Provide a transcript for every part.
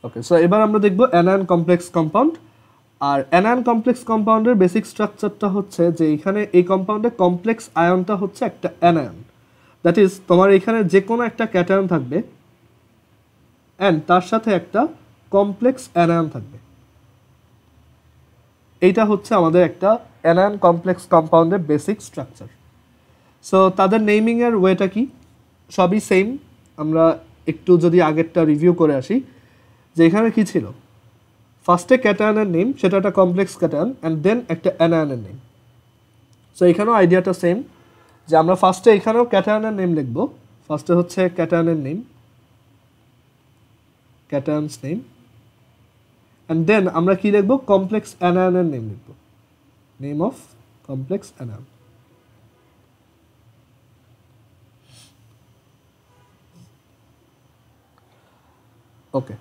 ওকে, so এবার আমরা দেখব অ্যানায়ন কমপ্লেক্স কম্পাউন্ড। আর অ্যানায়ন কমপ্লেক্স কম্পাউন্ডের বেসিক স্ট্রাকচারটা হচ্ছে যে এখানে এই কম্পাউন্ডে কমপ্লেক্স আয়নটা হচ্ছে একটা অ্যানায়ন, দ্যাট ইজ তোমার এখানে যে কোনো একটা ক্যাটায়ন থাকবে অ্যান্ড তার সাথে একটা কমপ্লেক্স অ্যানায়ন থাকবে। এইটা হচ্ছে আমাদের একটা অ্যানায়ন কমপ্লেক্স কম্পাউন্ডের বেসিক স্ট্রাকচার। সো তাদের নেমিংয়ের ওয়েটা কি, সবই সেম। আমরা একটু যদি আগেরটা রিভিউ করে আসি যে এখানে কি ছিল, ফার্স্টে ক্যাটায়নের নেম, সেটা একটা কমপ্লেক্স ক্যাটায়ন, অ্যান্ড দেন একটা অ্যানায়নের নেম। সো এখানেও আইডিয়াটা সেম, যে আমরা ফার্স্টে এখানেও ক্যাটায়নের নেম লিখব। ফার্স্টে হচ্ছে ক্যাটায়নের নেম, ক্যাটায়নস নেম, অ্যান্ড দেন আমরা কি লিখব, কমপ্লেক্স অ্যানায়নের নেম লিখব, name of complex anion. Okay,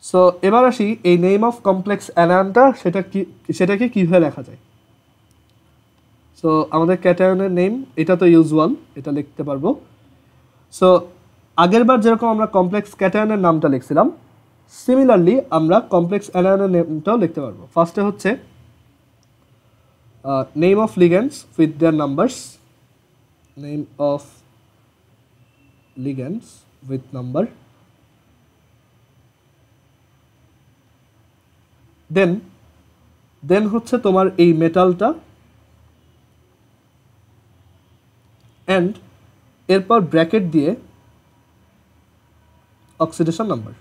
so এবার আসি এই নেম অফ কমপ্লেক্স অ্যানায়নটা সেটাকে কীভাবে লেখা যায়। সো আমাদের ক্যাটায়নের নেম, এটা তো ইউজুয়াল, এটা লিখতে পারবো। সো আগের বার যেরকম আমরা কমপ্লেক্স ক্যাটায়নের নামটা লিখছিলাম, সিমিলারলি আমরা কমপ্লেক্স অ্যানায়নের নেমটাও লিখতে পারবো। ফার্স্টে হচ্ছে name of ligands with their numbers, name of ligands with number, then হচ্ছে তোমার এই মেটালটা, অ্যান্ড এরপর ব্র্যাকেট দিয়ে অক্সিডেশন নাম্বার।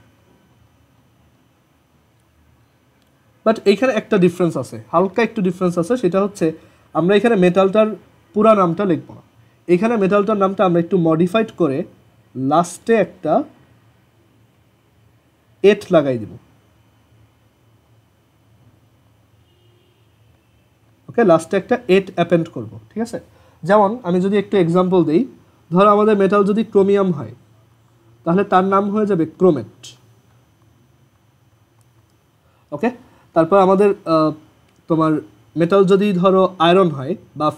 বাট এইখানে একটা ডিফারেন্স আছে, হালকা একটু ডিফারেন্স আছে, সেটা হচ্ছে আমরা এখানে মেটালটার পুরা নামটা লিখব না। এখানে মেটালটার নামটা আমরা একটু মডিফাইড করে লাস্টে একটা 8 লাগাই দিব। ওকে, লাস্টে একটা 8 অ্যাপেন্ড করব, ঠিক আছে। যেমন আমি যদি একটু এক্সাম্পল দিই, ধরো আমাদের মেটাল যদি ক্রোমিয়াম হয়, তাহলে তার নাম হয়ে যাবে ক্রোমেট। ওকে, তারপর আমাদের তোমার মেটাল যদি ধরো আয়রন হয় বা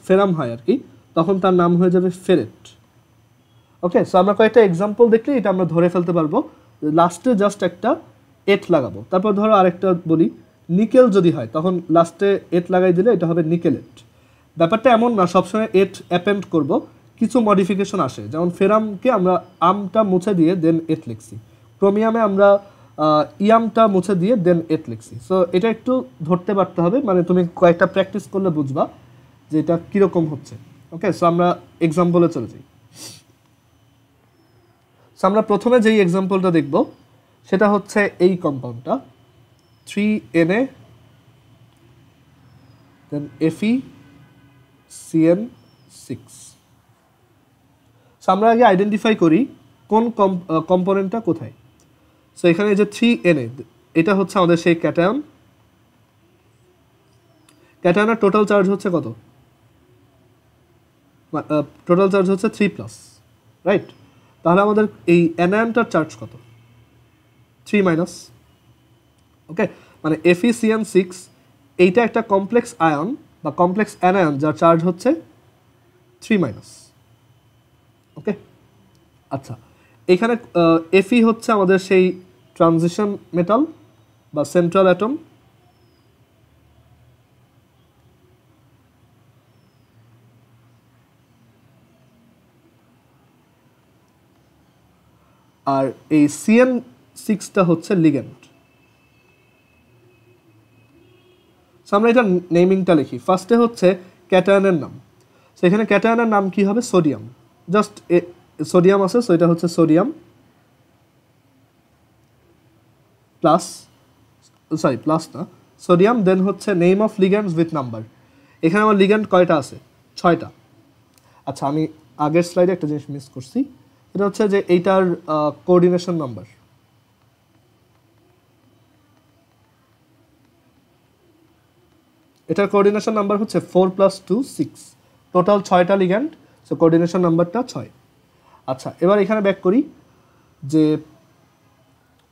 ফেরাম হয় আর কি, তখন তার নাম হয়ে যাবে ফেরেট। ওকে, সো আমরা কয়েকটা এক্সাম্পল দেখলে এটা আমরা ধরে ফেলতে পারবো। লাস্টে জাস্ট একটা 8 লাগাবো। তারপর ধরো আরেকটা বলি, নিকেল যদি হয় তখন লাস্টে 8 লাগাই দিলে এটা হবে নিকেলেট। ব্যাপারটা এমন না সবসময় 8 অ্যাপেন্ড করব, কিছু মডিফিকেশন আসে। যেমন ফেরামকে আমরা আমটা মুছে দিয়ে দেন 8 লিখছি, ক্রোমিয়ামে আমরা ইয়ামটা মুছে দিয়ে দেন 8 লিখছি। সো এটা একটু ধরতে পারতে হবে, মানে তুমি কয়েকটা প্র্যাকটিস করলে বুঝবা যে এটা কীরকম হচ্ছে। ওকে, সো আমরা এক্সাম্পলে চলে যাই। সো আমরা প্রথমে যেই এক্সাম্পলটা দেখব সেটা হচ্ছে এই কম্পাউন্ডটা 3Na দেন FeCN6। সো আমরা আগে আইডেন্টিফাই করি কোন কম্পোনেন্টটা কোথায়। সো এখানে যে 3Na, এটা হচ্ছে আমাদের সেই ক্যাটায়ন। ক্যাটায়নের টোটাল চার্জ হচ্ছে কত? টোটাল চার্জ হচ্ছে 3+, রাইট? তাহলে আমাদের এই অ্যানায়নটার চার্জ কত? 3-। ওকে, মানে FeCN6 এইটা একটা কমপ্লেক্স আয়ন বা কমপ্লেক্স অ্যানায়ন যার চার্জ হচ্ছে 3-। ওকে, আচ্ছা, এখানে Fe হচ্ছে আমাদের সেই ট্রানজিশন মেটাল বা সেন্ট্রাল অ্যাটম। আর এই CN6টা হচ্ছে লিগ্যান্ড। সো আমরা এটা নেমিংটা লিখি। ফার্স্টে হচ্ছে ক্যাটায়নের নাম, সো এখানে ক্যাটায়নের নাম কি হবে? সোডিয়াম। জাস্ট সোডিয়াম আছে, সো এটা হচ্ছে সোডিয়াম প্লাস, সরি প্লাস না, সোডিয়াম। দেন হচ্ছে name of ligands with number. এখানে আমার লিগ্যান্ড কয়টা আছে? 6টা। আচ্ছা, আমি আগের স্লাইডে একটা জিনিস মিস করছি, এটা হচ্ছে যে এইটার কোঅর্ডিনেশন নাম্বার। এটার কোঅর্ডিনেশন নাম্বার হচ্ছে 4 + 2 6, টোটাল 6টা লিগ্যান্ড, সো কোঅর্ডিনেশন নাম্বারটা 6। আচ্ছা, এবার এখানে ব্যাক করি যে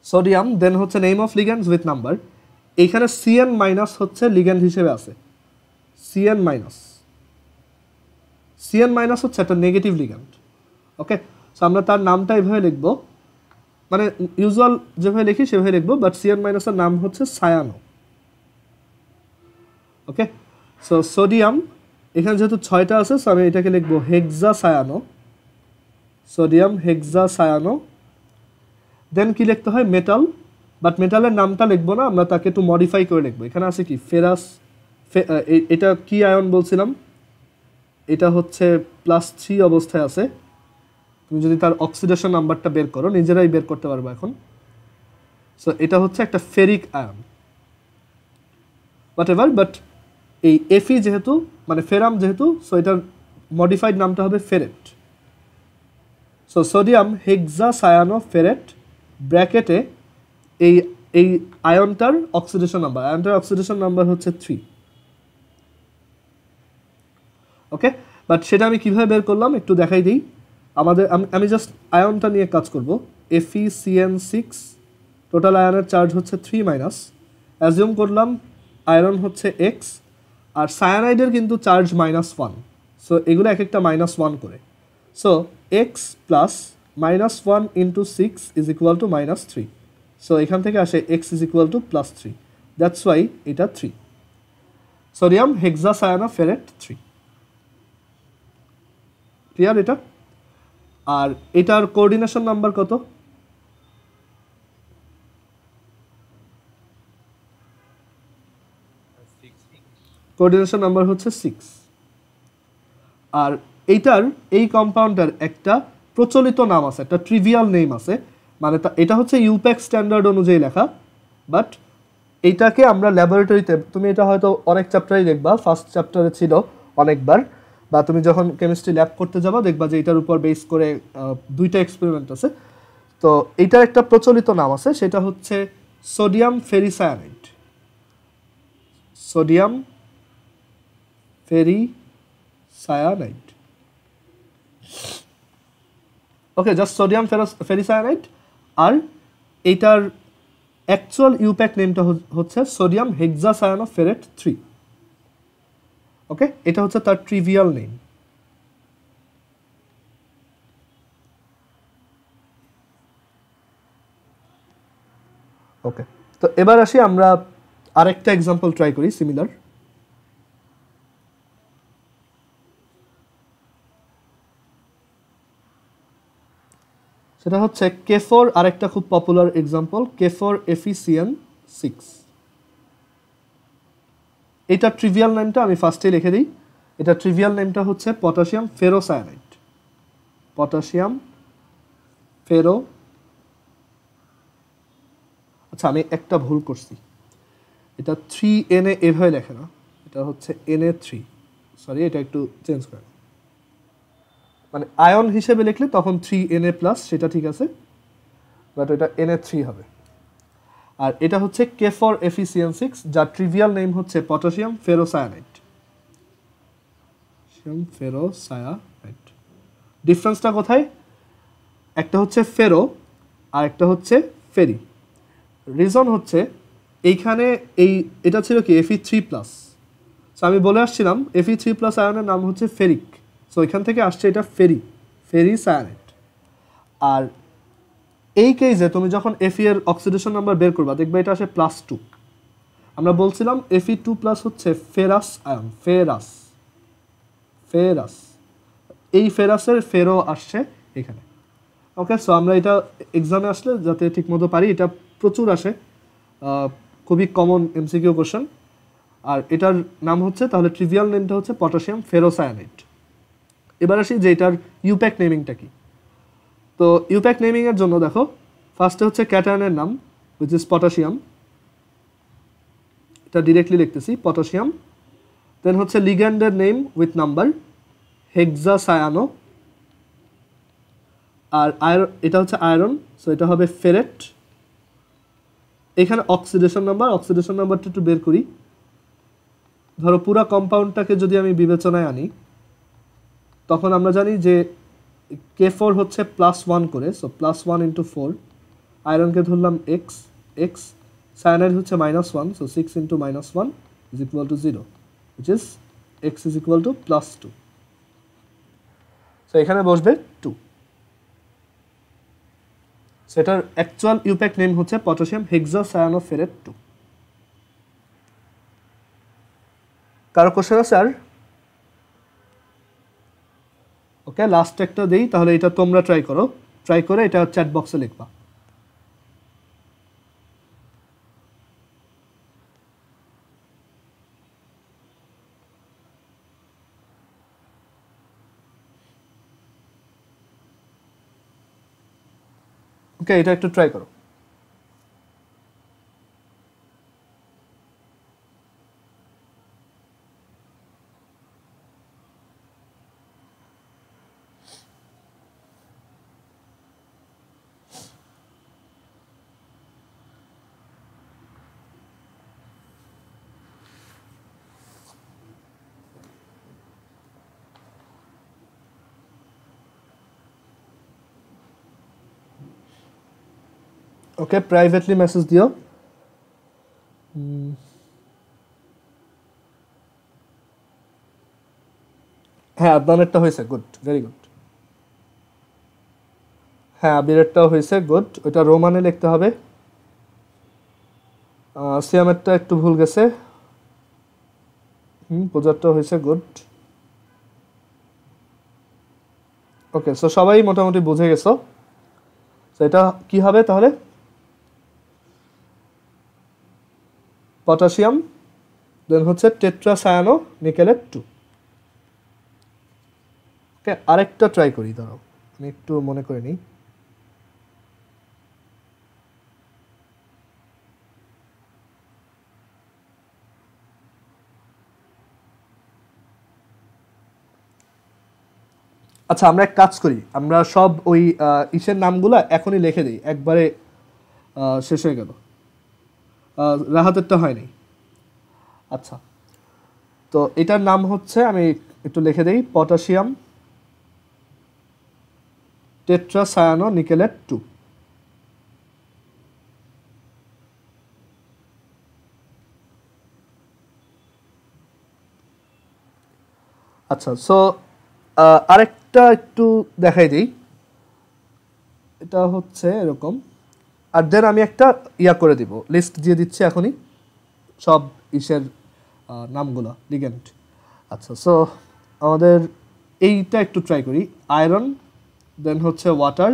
সোডিয়াম, দেন হচ্ছে name of ligands with number. এইখানে CN- হচ্ছে লিগ্যান্ড হিসেবে আছে, CN- হচ্ছে একটা নেগেটিভ লিগ্যান্ড। ওকে, সো আমরা তার নামটা এভাবে লিখব, মানে ইউজুয়াল যেভাবে লিখি সেভাবে লিখবো, বাট সিএন মাইনাসের নাম হচ্ছে সায়ানো। ওকে, সো সোডিয়াম এখানে যেহেতু 6টা আছে, সো আমি এটাকে লিখবো হেক্সা সায়ানো, সোডিয়াম হেক্সা সায়ানো। দেন কি লিখতে হয়, মেটাল, বাট মেটালের নামটা লিখবো না, আমরা তাকে একটু মডিফাই করে লিখবো। এখানে আছে কি ফেরাস, এটা কি আয়ন বলছিলাম, এটা হচ্ছে +3 অবস্থায় আছে। তুমি যদি তার অক্সিডেশন নাম্বারটা বের করো, নিজেরাই বের করতে পারবে এখন। সো এটা হচ্ছে একটা ferric ion, what ever, but এই এফি যেহেতু মানে ফেরাম যেহেতু, সো এটার মডিফাইড নামটা হবে ফেরেট। সো সোডিয়াম হেক্সা সায়ানো ফেরেট, ব্র্যাকেটে এই এই আয়নটার অক্সিডেশন নাম্বার হচ্ছে 3। ওকে, বাট সেটা আমি কিভাবে বের করলাম একটু দেখাই দিই। আমি জাস্ট আয়নটা নিয়ে কাজ করব। FeCN6, টোটাল আয়নের চার্জ হচ্ছে 3-, অ্যাজিউম করলাম আয়রন হচ্ছে X, আর সায়ানাইডের কিন্তু চার্জ -1, সো এগুলো এক একটা -1 করে। সো X প্লাস -1 × 6 = -3, সো এখান থেকে আসে X = +3, দ্যাটস ওয়াই এটা 3, সোডিয়াম হেক্সাসায়ানোফেরেট 3। ক্লিয়ার এটা? আর এটার কোঅর্ডিনেশন নাম্বার কত? কোঅর্ডিনেশন নাম্বার হচ্ছে 6। আর এইটার এই কম্পাউন্ডের একটা প্রচলিত নাম আছে, একটা ট্রিভিয়াল নেম আছে, মানে এটা হচ্ছে ইউপ্যাক স্ট্যান্ডার্ড অনুযায়ী লেখা, বাট এইটাকে আমরা ল্যাবরেটরিতে, তুমি এটা হয়তো অনেক চ্যাপ্টারেই দেখবা, ফার্স্ট চ্যাপ্টারে ছিল অনেকবার, বা তুমি যখন কেমিস্ট্রি ল্যাব করতে যাবা দেখবা যে এটার উপর বেস করে 2টা এক্সপেরিমেন্ট আছে। তো এইটার একটা প্রচলিত নাম আছে, সেটা হচ্ছে সোডিয়াম ফেরিসায়ানাইড। সোডিয়াম ফেরিসায়ানাইড, ওকে, জাস্ট সোডিয়াম ফেরিসায়ানাইড। আর এইটার অ্যাকচুয়াল ইউপ্যাক নেমটা হচ্ছে সোডিয়াম হেক্সাসায়ানোফেরেট 3। ওকে, এটা হচ্ছে তার ট্রিভিয়াল নেম। ওকে, তো এবার আসি আমরা আরেকটা এক্সাম্পল ট্রাই করি সিমিলার। সেটা হচ্ছে K4, আরেকটা খুব পপুলার এক্সাম্পল, K4 FeCN6। এটা ট্রিভিয়াল নেমটা আমি ফার্স্টে লিখে দিই। এটা ট্রিভিয়াল নেমটা হচ্ছে পটাশিয়াম ফেরোসায়ানাইড, পটাশিয়াম ফেরো। আচ্ছা, আমি একটা ভুল করছি, এটা 3Na এভাবে লেখে না, এটা হচ্ছে Na3, সরি, এটা একটু চেঞ্জ করে, মানে আয়ন হিসেবে লিখলে তখন 3Na+, সেটা ঠিক আছে, বাট এটা Na3 হবে। আর এটা হচ্ছে K4 FeCN6, যার ট্রিভিয়াল নেম হচ্ছে পটাশিয়াম ফেরোসায়ানাইড, ফেরোসায়ানাইড। ডিফারেন্সটা কোথায়? একটা হচ্ছে ফেরো আর একটা হচ্ছে ফেরি। রিজন হচ্ছে এইখানে এটা ছিল কি Fe3+, সো আমি বলে আসছিলাম Fe3+ আয়নের নাম হচ্ছে ফেরিক, সো এখান থেকে আসছে এটা ফেরিসায়ানাইড। আর এই কেসে তুমি যখন Fe এর অক্সিডেশন নাম্বার বের করবা দেখবে এটা আসে +2। আমরা বলছিলাম Fe2+ হচ্ছে ফেরাস আয়ন, ফেরাস, এই ফেরাসের ফেরো আসছে এখানে। ওকে, সো আমরা এটা এক্সামে আসলে যাতে ঠিকমতো পারি, এটা প্রচুর আসে, খুবই কমন MCQ কোশ্চেন। আর এটার নাম হচ্ছে, তাহলে ট্রিভিয়াল নেমটা হচ্ছে পটাশিয়াম ফেরোসায়ানাইড। এবার আসি যে এটার ইউপ্যাক নেমিংটা কি। তো ইউপ্যাক নেমিংয়ের জন্য দেখো, ফার্স্টে হচ্ছে ক্যাটায়নের নাম, হুইচ ইজ পটাশিয়াম, এটা ডিরেক্টলি লিখতেছি পটাশিয়াম। দেন হচ্ছে লিগ্যান্ডের নেম উইথ নাম্বার, হেক্সাসায়ানো। আর এটা হচ্ছে আয়রন, সো এটা হবে ফেরেট। এখানে অক্সিডেশন নাম্বারটা একটু বের করি। ধরো পুরো কম্পাউন্ডটাকে যদি আমি বিবেচনায় আনি, তখন আমরা জানি যে K4 হচ্ছে +1 করে, সো +1 × 4, আয়রনকে ধরলাম X, সায়ানাইড হচ্ছে -1, so 6 × -1 = 0, which is X = +2, so এখানে বসবে 2। সো সেটার অ্যাকচুয়াল ইউপ্যাক নেম হচ্ছে পটাশিয়াম হেক্সাসায়ানোফেরেট 2। কারো কোশ্চেন আছে আর? ওকে, লাস্ট একটা দেই, তাহলে এটা তোমরা ট্রাই করো, ট্রাই করে এটা চ্যাট বক্সে লিখবা। ওকে, এটা একটু ট্রাই করো। ওকে, প্রাইভেটলি মেসেজ দিও। হ্যাঁ, আদনানেরটা হয়েছে, গুড, ভেরি গুড। হ্যাঁ, আবিরেরটাও হয়েছে, গুড। ওইটা রোমানে লিখতে হবে। সিয়ামেরটা একটু ভুল গেছে। পূজারটাও হয়েছে, গুড। ওকে, সো সবাই মোটামুটি বুঝে গেছো। তো এটা কি হবে তাহলে? পটাশিয়াম, দেন হচ্ছে টেট্রাসায়ানো নিকেলেট 2। ওকে, আরেকটা ট্রাই করি, দাঁড়াও আমি একটু মনে করে নিই। আচ্ছা, আমরা এক কাজ করি, আমরা সব ওই ইসের নামগুলা এখনই লিখে দিই, একবারে শেষ হয়ে গেল। রাহাতেরটা হয়নি। আচ্ছা, তো এটার নাম হচ্ছে, আমি একটু লিখে দিই, পটাশিয়াম টেট্রাসায়ানো নিকেলেট 2। আচ্ছা, সো আরেকটা একটু দেখাই দিই। এটা হচ্ছে এরকম, আর দেন আমি একটা ইয়া করে দিব, লিস্ট দিয়ে দিচ্ছি এখনই সব ইসের নামগুলো, লিগ্যান্ড। আচ্ছা, সো আমাদের এইটা একটু ট্রাই করি, আয়রন, দেন হচ্ছে ওয়াটার,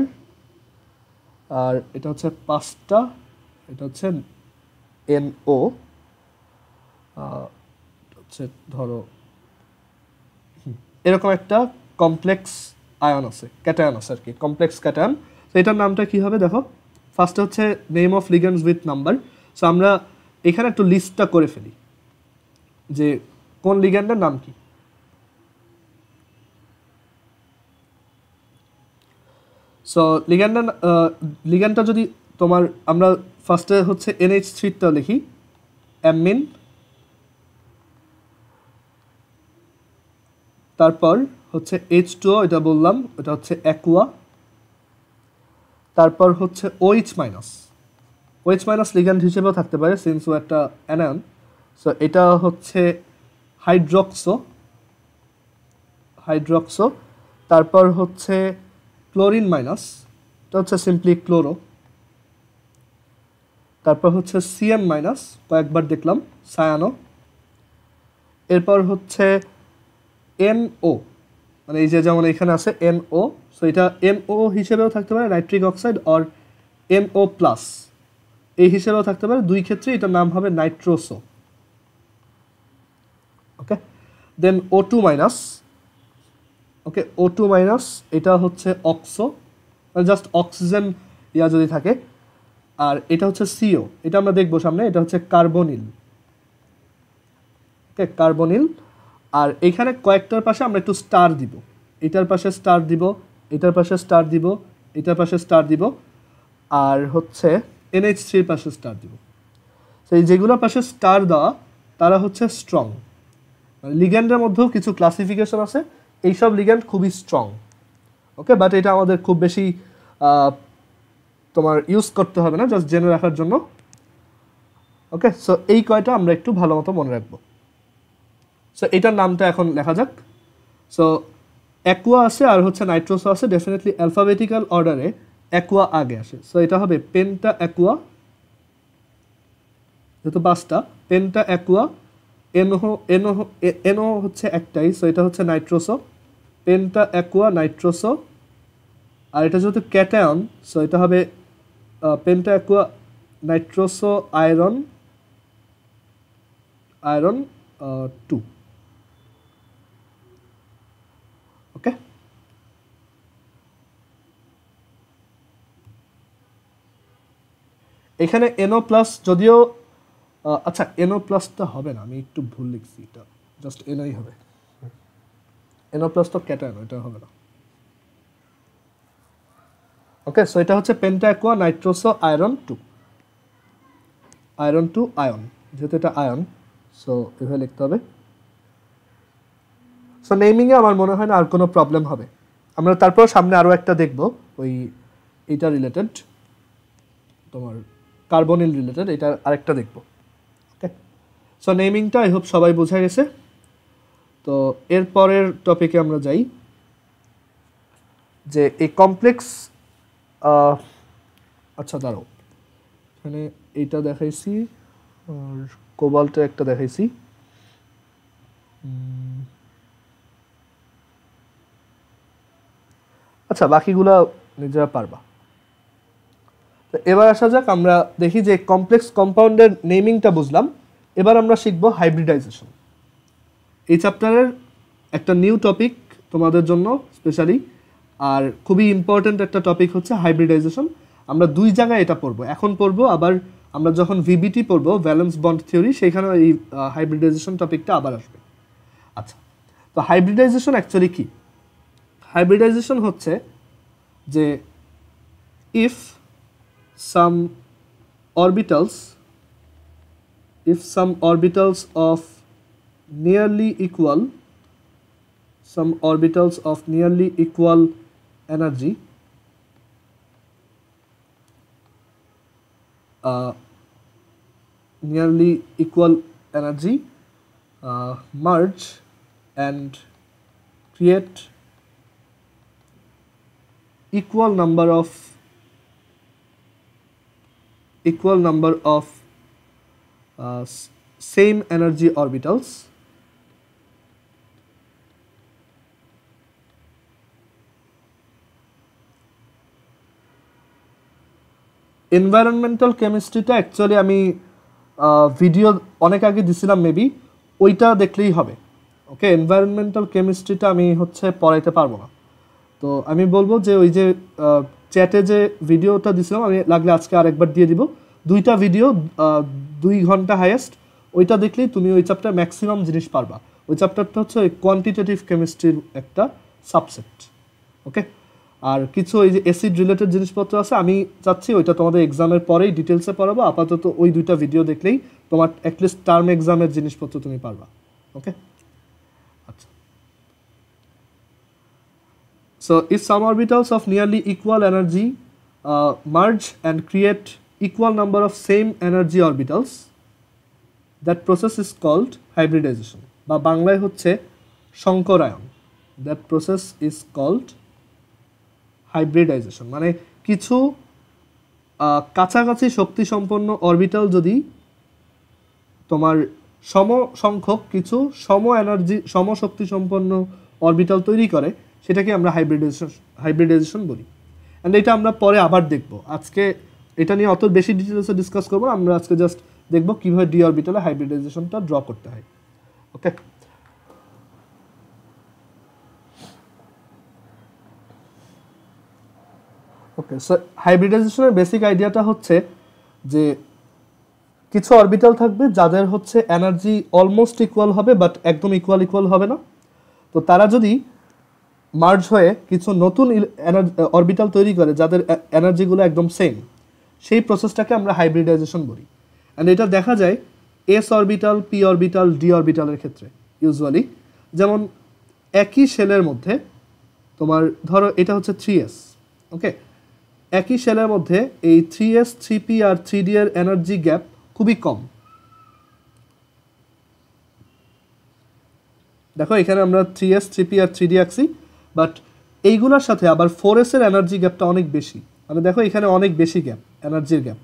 আর এটা হচ্ছে পাঁচটা, এটা হচ্ছে NO, হচ্ছে ধরো এরকম একটা কমপ্লেক্স আয়ন আছে, ক্যাটায়ন আছে আর কি, কমপ্লেক্স ক্যাটায়ন। তো এটার নামটা কি হবে দেখো, ফার্স্টে হচ্ছে name of ligands with number. So আমরা এখানে একটু লিস্টটা করে ফেলি যে কোন লিগ্যান্ডের নাম কি। সো লিগ্যান্ডটা যদি তোমার, আমরা ফার্স্টে হচ্ছে NH3টা লিখি, অ্যামিন, তারপর হচ্ছে H2O, এটা বললাম, এটা হচ্ছে অ্যাকুয়া, তারপর হচ্ছে OH minus. OH minus ligand হিসেবেও থাকতে পারে সিন্স ও একটা অ্যানায়ন। সো এটা হচ্ছে হাইড্রক্সো, তারপর হচ্ছে ক্লোরিন মাইনাস, এটা হচ্ছে সিম্পলি ক্লোরো, তারপর হচ্ছে CN মাইনাস, কয়েকবার দেখলাম, সায়ানো, এরপর হচ্ছে NO, মানে এই যে যেমন এখানে আছে NO, সো এটা NO হিসেবেও থাকতে পারে, nitric oxide, or NO plus এই হিসেবেও থাকতে পারে, দুই ক্ষেত্রে এটার নাম হবে নাইট্রোসো। ওকে, দেন O2 মাইনাস। ওকে, O2 মাইনাস, এটা হচ্ছে অক্সো, মানে জাস্ট অক্সিজেন ইয়া যদি থাকে, আর এটা হচ্ছে CO, এটা আমরা দেখবো সামনে, এটা হচ্ছে কার্বনিল। ওকে, কার্বনিল। আর এখানে কয়েকটার পাশে আমরা একটু স্টার দিব, এটার পাশে স্টার দিব, এটার পাশে স্টার দিব, এটার পাশে স্টার দিব, আর হচ্ছে NH3 পাশে স্টার দিব। সেই যেগুলোর পাশে স্টার দেওয়া তারা হচ্ছে স্ট্রং। লিগ্যান্ডের মধ্যেও কিছু ক্লাসিফিকেশন আছে, এইসব লিগ্যান্ড খুবই স্ট্রং। ওকে, বাট এটা আমাদের খুব বেশি তোমার ইউজ করতে হবে না, জাস্ট জেনে রাখার জন্য। ওকে, সো এই কয়টা আমরা একটু ভালো মতো মনে রাখবো। সো এটার নামটা এখন লেখা যাক। সো অ্যাকুয়া আছে আর হচ্ছে নাইট্রোসো আছে, ডেফিনেটলি অ্যালফাবেটিক্যাল অর্ডারে অ্যাকুয়া আগে আসে, সো এটা হবে পেন্টা অ্যাকুয়া, যেহেতু 5টা পেন্টা অ্যাকুয়া, এনও হচ্ছে একটাই, সো এটা হচ্ছে নাইট্রোসো, পেন্টা অ্যাকুয়া নাইট্রোসো। আর এটা যেহেতু ক্যাটায়ন, সো এটা হবে পেন্টা অ্যাকুয়া নাইট্রোসো আয়রন 2। ওকে, এখানে NO প্লাস যদিও আচ্ছা NO প্লাসটা হবে না, আমি একটু ভুল লিখছি, এটা জাস্ট NOই হবে, NO প্লাস তো ক্যাটায়ন, এটা হবে না। ওকে, সো এটা হচ্ছে penta aqua nitroso iron 2, iron 2 ion, যেহেতু এটা আয়ন সো এভাবে লিখতে হবে। সো নেমিংয়ে আমার মনে হয় না আর কোনো প্রবলেম হবে। আমরা তারপর সামনে আরও একটা দেখব, ওই এইটা রিলেটেড, তোমার কার্বনিল রিলেটেড, এটা আরেকটা দেখব। ওকে, সো নেমিংটা আই হোপ সবাই বোঝা গেছে। তো এরপরের টপিকে আমরা যাই, যে এই কমপ্লেক্স, আচ্ছা দাঁড়াও, এখানে এইটা দেখাইছি আর কোবাল্টে একটা দেখাইছি, আচ্ছা বাকিগুলা নিজেরা পারবা। তো এবার আসা যাক, আমরা দেখি যে কমপ্লেক্স কম্পাউন্ডের নেমিংটা বুঝলাম, এবার আমরা শিখব হাইব্রিডাইজেশন। এই চ্যাপ্টারের একটা নিউ টপিক তোমাদের জন্য স্পেশালি, আর খুবই ইম্পর্ট্যান্ট একটা টপিক হচ্ছে হাইব্রিডাইজেশন। আমরা 2 জায়গায় এটা পড়বো, এখন পড়বো, আবার আমরা যখন ভিবিটি পড়বো ভ্যালেন্স বন্ড থিওরি, সেইখানে এই হাইব্রিডাইজেশন টপিকটা আবার আসবে। আচ্ছা, তো হাইব্রিডাইজেশন অ্যাকচুয়ালি কি? হাইব্রিডাইজেশন হচ্ছে যে if some orbitals of nearly equal energy merge and create equal number of same energy orbitals, environmental কেমিস্ট্রিটা অ্যাকচুয়ালি আমি ভিডিও অনেক আগে দিছিলাম, মেবি ওইটা দেখলেই হবে। ওকে, এনভায়রনমেন্টাল কেমিস্ট্রিটা আমি হচ্ছে পড়াইতে পারবো না, তো আমি বলবো যে ওই যে চ্যাটে যে ভিডিওটা দিছিলাম, আমি লাগলে আজকে আরেকবার দিয়ে দিব, 2টা ভিডিও 2 ঘন্টা হাইয়েস্ট, ওইটা দেখলেই তুমি ওই চ্যাপ্টার ম্যাক্সিমাম জিনিস পারবা। ওই চ্যাপ্টারটা হচ্ছে ওই কোয়ান্টিটেটিভ কেমিস্ট্রির একটা সাবসেট। ওকে, আর কিছু ওই যে অ্যাসিড রিলেটেড জিনিসপত্র আছে, আমি চাচ্ছি ওইটা তোমাদের এক্সামের পরেই ডিটেলসে পড়াবো, আপাতত ওই 2টা ভিডিও দেখলেই তোমার অ্যাটলিস্ট টার্ম এক্সামের জিনিসপত্র তুমি পারবা। ওকে, আচ্ছা, so if some orbitals of nearly equal energy merge and create equal number of same energy orbitals, that process is called hybridization, বা বাংলায় হচ্ছে সংকরায়ন। that process is called hybridization, মানে কিছু কাছাকাছি শক্তি সম্পন্ন অরবিটাল যদি তোমার সম সংখ্যক কিছু সম শক্তি সম্পন্ন অরবিটাল তৈরি করে, সেটাকে আমরা হাইব্রিডাইজেশন বলি। অ্যান্ড এটা আমরা পরে আবার দেখব, আজকে এটা নিয়ে অত বেশি ডিটেলসে ডিসকাস করবো, আমরা আজকে জাস্ট দেখব কীভাবে ডি অরবিটালে হাইব্রিডাইজেশনটা ড্র করতে হয়। ওকে, ওকে, সো হাইব্রিডাইজেশনের বেসিক আইডিয়াটা হচ্ছে যে কিছু অরবিটাল থাকবে যাদের হচ্ছে এনার্জি অলমোস্ট ইকুয়াল হবে, বাট একদম ইকুয়াল হবে না। তো তারা যদি মার্জ হয়ে কিছু নতুন অরবিটাল তৈরি করে যাদের এনার্জিগুলো একদম সেম, সেই প্রসেসটাকে আমরা হাইব্রিডাইজেশন বলি। অ্যান্ড এটা দেখা যায় S orbital, P orbital, D অরবিটালের ক্ষেত্রে ইউজুয়ালি। যেমন একই শেলের মধ্যে তোমার ধরো এটা হচ্ছে 3s, ওকে, একই শেলের মধ্যে এই 3s, 3p আর 3d এর এনার্জি গ্যাপ খুবই কম। দেখো এখানে আমরা 3s, 3p আর 3d আঁকছি, বাট এইগুলোর সাথে আবার 4s এর এনার্জি গ্যাপটা অনেক বেশি। মানে দেখো এখানে অনেক বেশি গ্যাপ, এনার্জির গ্যাপ,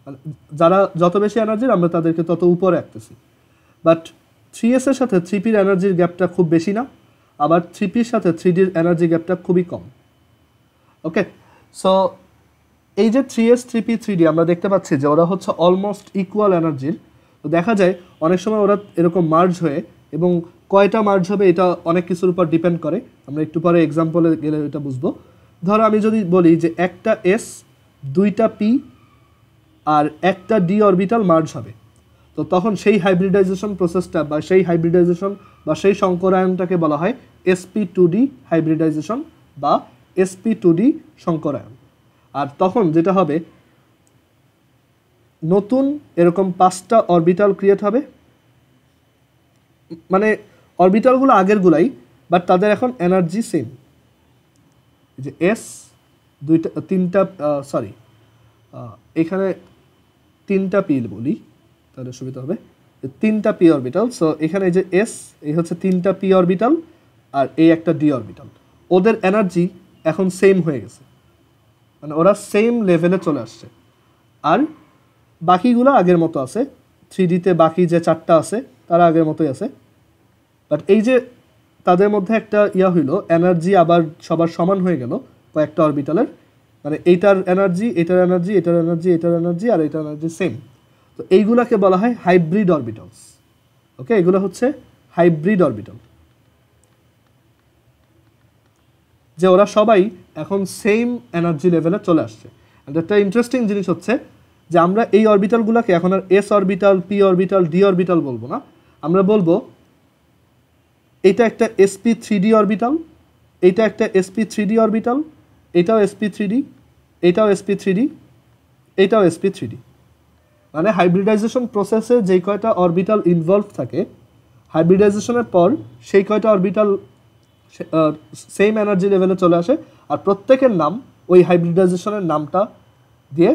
মানে যারা যত বেশি এনার্জির আমরা তাদেরকে তত উপরে রাখতেছি। বাট 3s এর সাথে 3pর এনার্জির গ্যাপটা খুব বেশি না, আবার 3pর সাথে 3dর এনার্জি গ্যাপটা খুবই কম। ওকে, সো এই যে 3s 3p 3d আমরা দেখতে পাচ্ছি যে ওরা হচ্ছে অলমোস্ট ইকুয়াল এনার্জির। তো দেখা যায় অনেক সময় ওরা এরকম মার্জ হয়ে, এবং কয়টা মার্জ হবে এটা অনেক কিছুর উপর ডিপেন্ড করে, আমরা একটু পরে এক্সাম্পলে গেলে এটা বুঝবো। ধরো আমি যদি বলি যে একটা s 2টা p আর একটা d অরবিটাল মার্জ হবে, তো তখন সেই হাইব্রিডাইজেশন প্রসেসটা বা সেই হাইব্রিডাইজেশন বা সেই সংকরায়নটাকে বলা হয় sp2d হাইব্রিডাইজেশন বা sp2d সংকরায়ন। আর তখন যেটা হবে, নতুন এরকম 5টা অরবিটাল ক্রিয়েট হবে, মানে অরবিটালগুলো আগেরগুলাই, বাট তাদের এখন এনার্জি সেম। যে এস এখানে 3টা পি বলি তাহলে সুবিধা হবে, 3টা পি অরবিটাল। সো এখানে যে এস, এই হচ্ছে 3টা পি অরবিটাল আর এই একটা ডি অরবিটাল, ওদের এনার্জি এখন সেম হয়ে গেছে, মানে ওরা সেম লেভেলে চলে আসছে। আর বাকিগুলো আগের মতো আছে, 3ডিতে বাকি যে 4টা আছে তারা আগের মতোই আছে। বাট এই যে তাদের মধ্যে একটা হইলো, এনার্জি আবার সবার সমান হয়ে গেল কয়েকটা অরবিটালের, মানে এইটার এনার্জি, এটার এনার্জি, এটার এনার্জি, এটার এনার্জি আর এটার এনার্জি সেম। তো এইগুলাকে বলা হয় হাইব্রিড অরবিটালস। ওকে, এগুলো হচ্ছে হাইব্রিড অরবিটাল, যে ওরা সবাই এখন সেম এনার্জি লেভেলে চলে আসছে। আর একটা ইন্টারেস্টিং জিনিস হচ্ছে যে আমরা এই অরবিটালগুলোকে এখন আর S orbital, P orbital, D orbital বলবো না, আমরা বলবো এটা একটা sp3d অরবিটাল, এটা একটা sp3d অরবিটাল, এটাও sp3d, এটাও sp3d, এটাও sp3d। মানে হাইব্রিডাইজেশন প্রসেসে যেই কয়টা অরবিটাল ইনভলভ থাকে, হাইব্রিডাইজেশনের পর সেই কয়টা অরবিটাল সেম এনার্জি লেভেলে চলে আসে, আর প্রত্যেকের নাম ওই হাইব্রিডাইজেশনের নামটা দিয়ে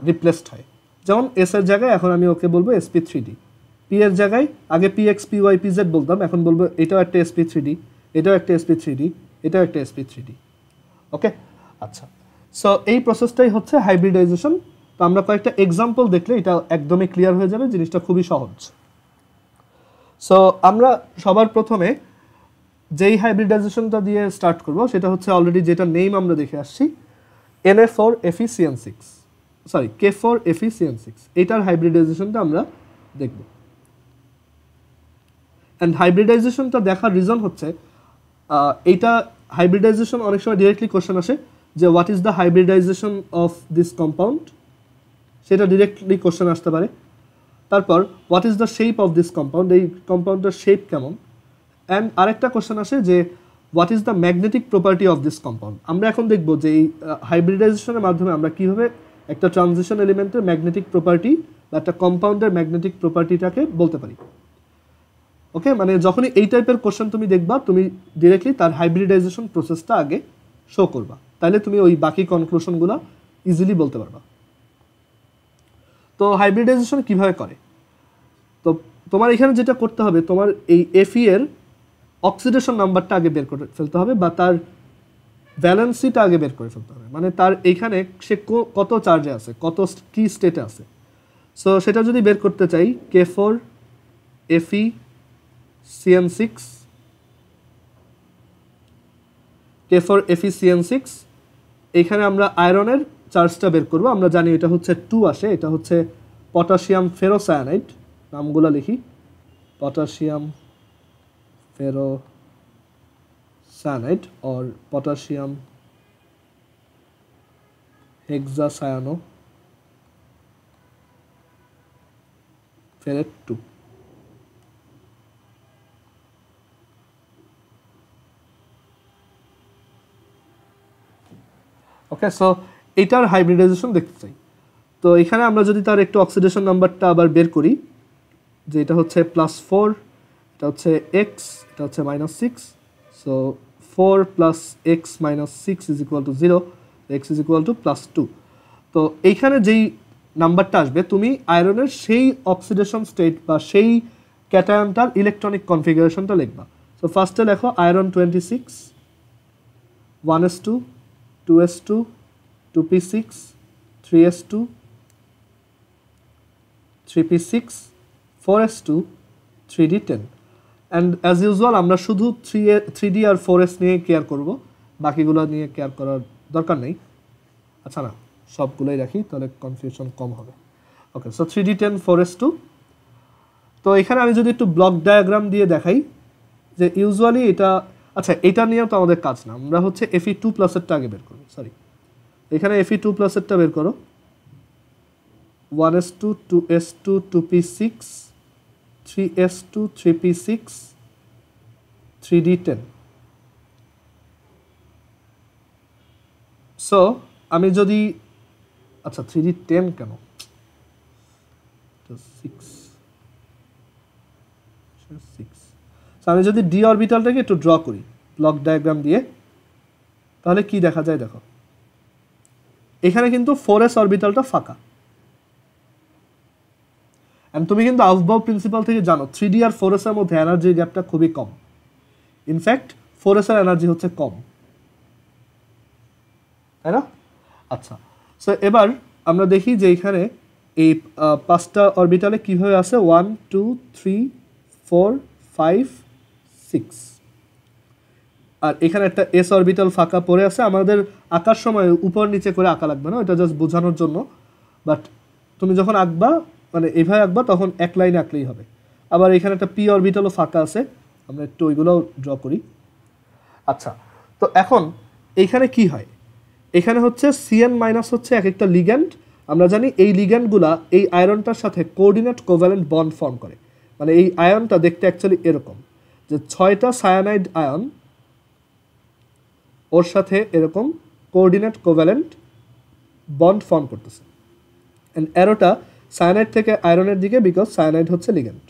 রিপ্লেসড হয়। যেমন এস এর জায়গায় এখন আমি ওকে বলবো sp3d, পি এর জায়গায় আগে px py pz বলতাম, এখন বলবো এটাও একটা sp3d, এটাও একটা sp3d, এটাও একটা sp3d। ওকে, আচ্ছা, সো এই প্রসেসটাই হচ্ছে হাইব্রিডাইজেশন। তো আমরা কয়েকটা এক্সাম্পল দেখলে এটা একদমই ক্লিয়ার হয়ে যাবে, জিনিসটা খুবই সহজ। সো আমরা সবার প্রথমে যেই হাইব্রিডাইজেশনটা দিয়ে স্টার্ট করব সেটা হচ্ছে অলরেডি যেটা নেম আমরা দেখে আসছি, Na4FeCN6, সরি K4FeCN6, এটার হাইব্রিডাইজেশনটা আমরা দেখব। অ্যান্ড হাইব্রিডাইজেশনটা দেখার রিজন হচ্ছে এইটা হাইব্রিডাইজেশন অনেক সময় ডিরেক্টলি কোশ্চেন আসে যে what is the hybridization of this compound, সেটা ডিরেক্টলি কোশ্চেন আসতে পারে। তারপর what is the shape of this compound, এই কম্পাউন্ডটার শেপ কেমন। অ্যান্ড আরেকটা কোশ্চেন আসে যে what is the magnetic property of this compound. আমরা এখন দেখব যে এই হাইব্রিডাইজেশনের মাধ্যমে আমরা কীভাবে একটা ট্রানজিশন এলিমেন্টের ম্যাগনেটিক প্রপার্টি বা একটা কম্পাউন্ডের ম্যাগনেটিক প্রপার্টিটাকে বলতে পারি। ওকে, মানে যখনই এই টাইপের কোশ্চেন তুমি দেখবা, তুমি ডিরেক্টলি তার হাইব্রিডাইজেশন প্রসেসটা আগে শো করবা, তাহলে তুমি ওই বাকি কনক্লুশনগুলো ইজিলি বলতে পারবা। তো হাইব্রিডাইজেশন কিভাবে করে, তো তোমার এখানে যেটা করতে হবে, তোমার এই Fe এর অক্সিডেশন নাম্বারটা আগে বের করে ফেলতে হবে, বা তার ভ্যালেন্সিটা আগে বের করে ফেলতে হবে, মানে তার এইখানে সে কত চার্জে আছে, কত কি স্টেটে আছে। সো সেটা যদি বের করতে চাই, K4FeCN6, এইখানে আমরা আয়রনের চার্জটা বের করব। আমরা জানি এটা হচ্ছে 2 আসে, এটা হচ্ছে পটাশিয়াম ফেরোসায়ানাইড, নামগুলো লিখি, পটাশিয়াম ফেরোসায়ানাইড और পটাশিয়াম হেক্সাসায়ানো ফেরেট 2। ওকে, সো এটার হাইব্রিডাইজেশন দেখতে চাই। তো এখানে আমরা যদি তার একটু অক্সিডেশন নাম্বারটা আবার বের করি, যে এটা হচ্ছে +4, এটা হচ্ছে x, এটা হচ্ছে -6, সো 4 + x - 6 = 0, x = +2। তো এইখানে যেই নাম্বারটা আসবে, তুমি আয়রনের সেই অক্সিডেশন স্টেট বা সেই ক্যাটায়নটার ইলেকট্রনিক কনফিগারেশনটা লিখবা। সো ফার্স্টে লেখো iron 26, 1s2, 2s2, 2p6 3s2 3p6 4s2 3d10 and as usual আমরা শুধু 3d আর 4s নিয়ে কেয়ার করব, বাকিগুলো নিয়ে কেয়ার করার দরকার নেই। আচ্ছা না, সবগুলোই রাখি, তাহলে কনফিউশন কম হবে। ওকে, সো 3d10 4s2। তো এখানে আমি যদি একটু ব্লক ডায়াগ্রাম দিয়ে দেখাই যে ইউজুয়ালি এটা, আচ্ছা এটা নিয়েও তো আমাদের কাজ না, আমরা হচ্ছে Fe2 প্লাসেরটা আগে বের করব। সরি, এখানে Fe2 প্লাসেরটা বের করো। 1s2 2s2 2p6 3s2 3p6 3d10। So আমি যদি, আচ্ছা 3d10 কেন, 6 আমি যদি ডি অরবিটালটাকে একটু ড্র করি ব্লক ডায়াগ্রাম দিয়ে, তাহলে কি দেখা যায় দেখো, এখানে কিন্তু 4s অরবিটালটা ফাঁকা। এন্ড তুমি কিন্তু আফবাউ প্রিন্সিপাল থেকে জানো 3d আর 4s এর মধ্যে এনার্জি গ্যাপটা খুবই কম। ইনফ্যাক্ট 4s এর এনার্জি হচ্ছে কম, তাই না? আচ্ছা, সো এবার আমরা দেখি যে এখানে এই 5টা অরবিটালে কিভাবে আছে, 1 2 3 4 5 6, আর এখানে একটা এস অরবিটাল ফাঁকা পড়ে আছে। আমাদের আঁকার সময় উপর নিচে করে আঁকা লাগবে না, এটা জাস্ট বোঝানোর জন্য। বাট তুমি যখন আঁকবা, মানে এইভাবে আঁকবা, তখন এক লাইনে আঁকলেই হবে। আবার এখানে একটা পি অরবিটালও ফাঁকা আছে, আমরা একটু ওইগুলোও ড্র করি। আচ্ছা, তো এখন এইখানে কি হয়, এখানে হচ্ছে Cn মাইনাস হচ্ছে এক একটা লিগ্যান্ড। আমরা জানি এই লিগ্যান্ডগুলা এই আয়রনটার সাথে কোঅর্ডিনেট কোভ্যালেন্ট বন্ড ফর্ম করে। মানে এই আয়নটা দেখতে অ্যাকচুয়ালি এরকম, যে 6টা সায়ানাইড আয়ন ওর সাথে এরকম কোঅর্ডিনেট কোভ্যালেন্ট বন্ড ফর্ম করতেছে। এন্ড অ্যারোটা সায়ানাইড থেকে আয়রনের দিকে, বিকজ সায়ানাইড হচ্ছে লিগ্যান্ড।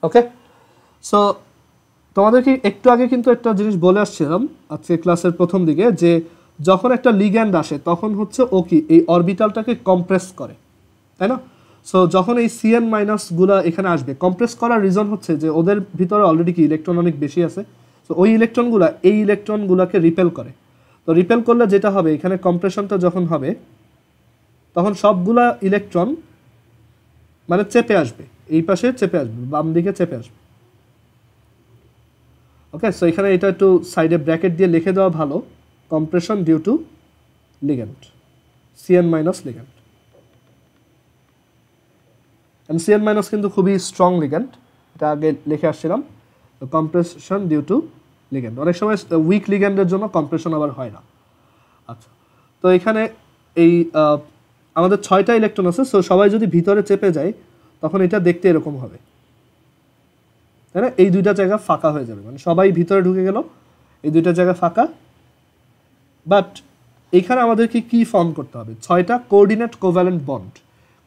ওকে, সো তোমাদেরকে একটু আগে কিন্তু একটা জিনিস বলে আসছিলাম আজকে ক্লাসের প্রথম দিকে, যে যখন একটা লিগ্যান্ড আসে তখন হচ্ছে ও কি এই অরবিটালটাকে কম্প্রেস করে, তাই না? সো যখন এই Cn মাইনাসগুলো এখানে আসবে, কম্প্রেস করার রিজন হচ্ছে যে ওদের ভিতরে অলরেডি কি ইলেকট্রন অনেক বেশি আছে। সো ওই ইলেকট্রনগুলো এই ইলেকট্রনগুলোকে রিপেল করে। তো রিপেল করলে যেটা হবে, এখানে কম্প্রেশনটা যখন হবে তখন সবগুলা ইলেকট্রন মানে চেপে আসবে, এই পাশে চেপে আসবে, বাম দিকে চেপে আসবে। ওকে, সো এখানে এটা একটু সাইডে ব্র্যাকেট দিয়ে লিখে দেওয়া ভালো, compression due to ligand, Cn minus ligand. And Cn minus কিন্তু খুবই স্ট্রং লিগ্যান্ড, এটা আগে লিখে আসছিলাম। কম্প্রেশন ডিউ টু লিগ্যান্ড, অনেক সময় উইক লিগ্যান্ডের জন্য কম্প্রেশন আবার হয় না। আচ্ছা, তো এখানে এই আমাদের 6টা ইলেকট্রন আছে। সো সবাই যদি ভিতরে চেপে যায় তখন এটা দেখতে এরকম হবে, তাই না? এই দুইটা জায়গা ফাঁকা হয়ে যাবে, মানে সবাই ভিতরে ঢুকে গেল, এই দুইটা জায়গা ফাঁকা। বাট এখানে আমাদেরকে কি ফর্ম করতে হবে, 6টা কোঅর্ডিনেট কোভ্যালেন্ট বন্ড,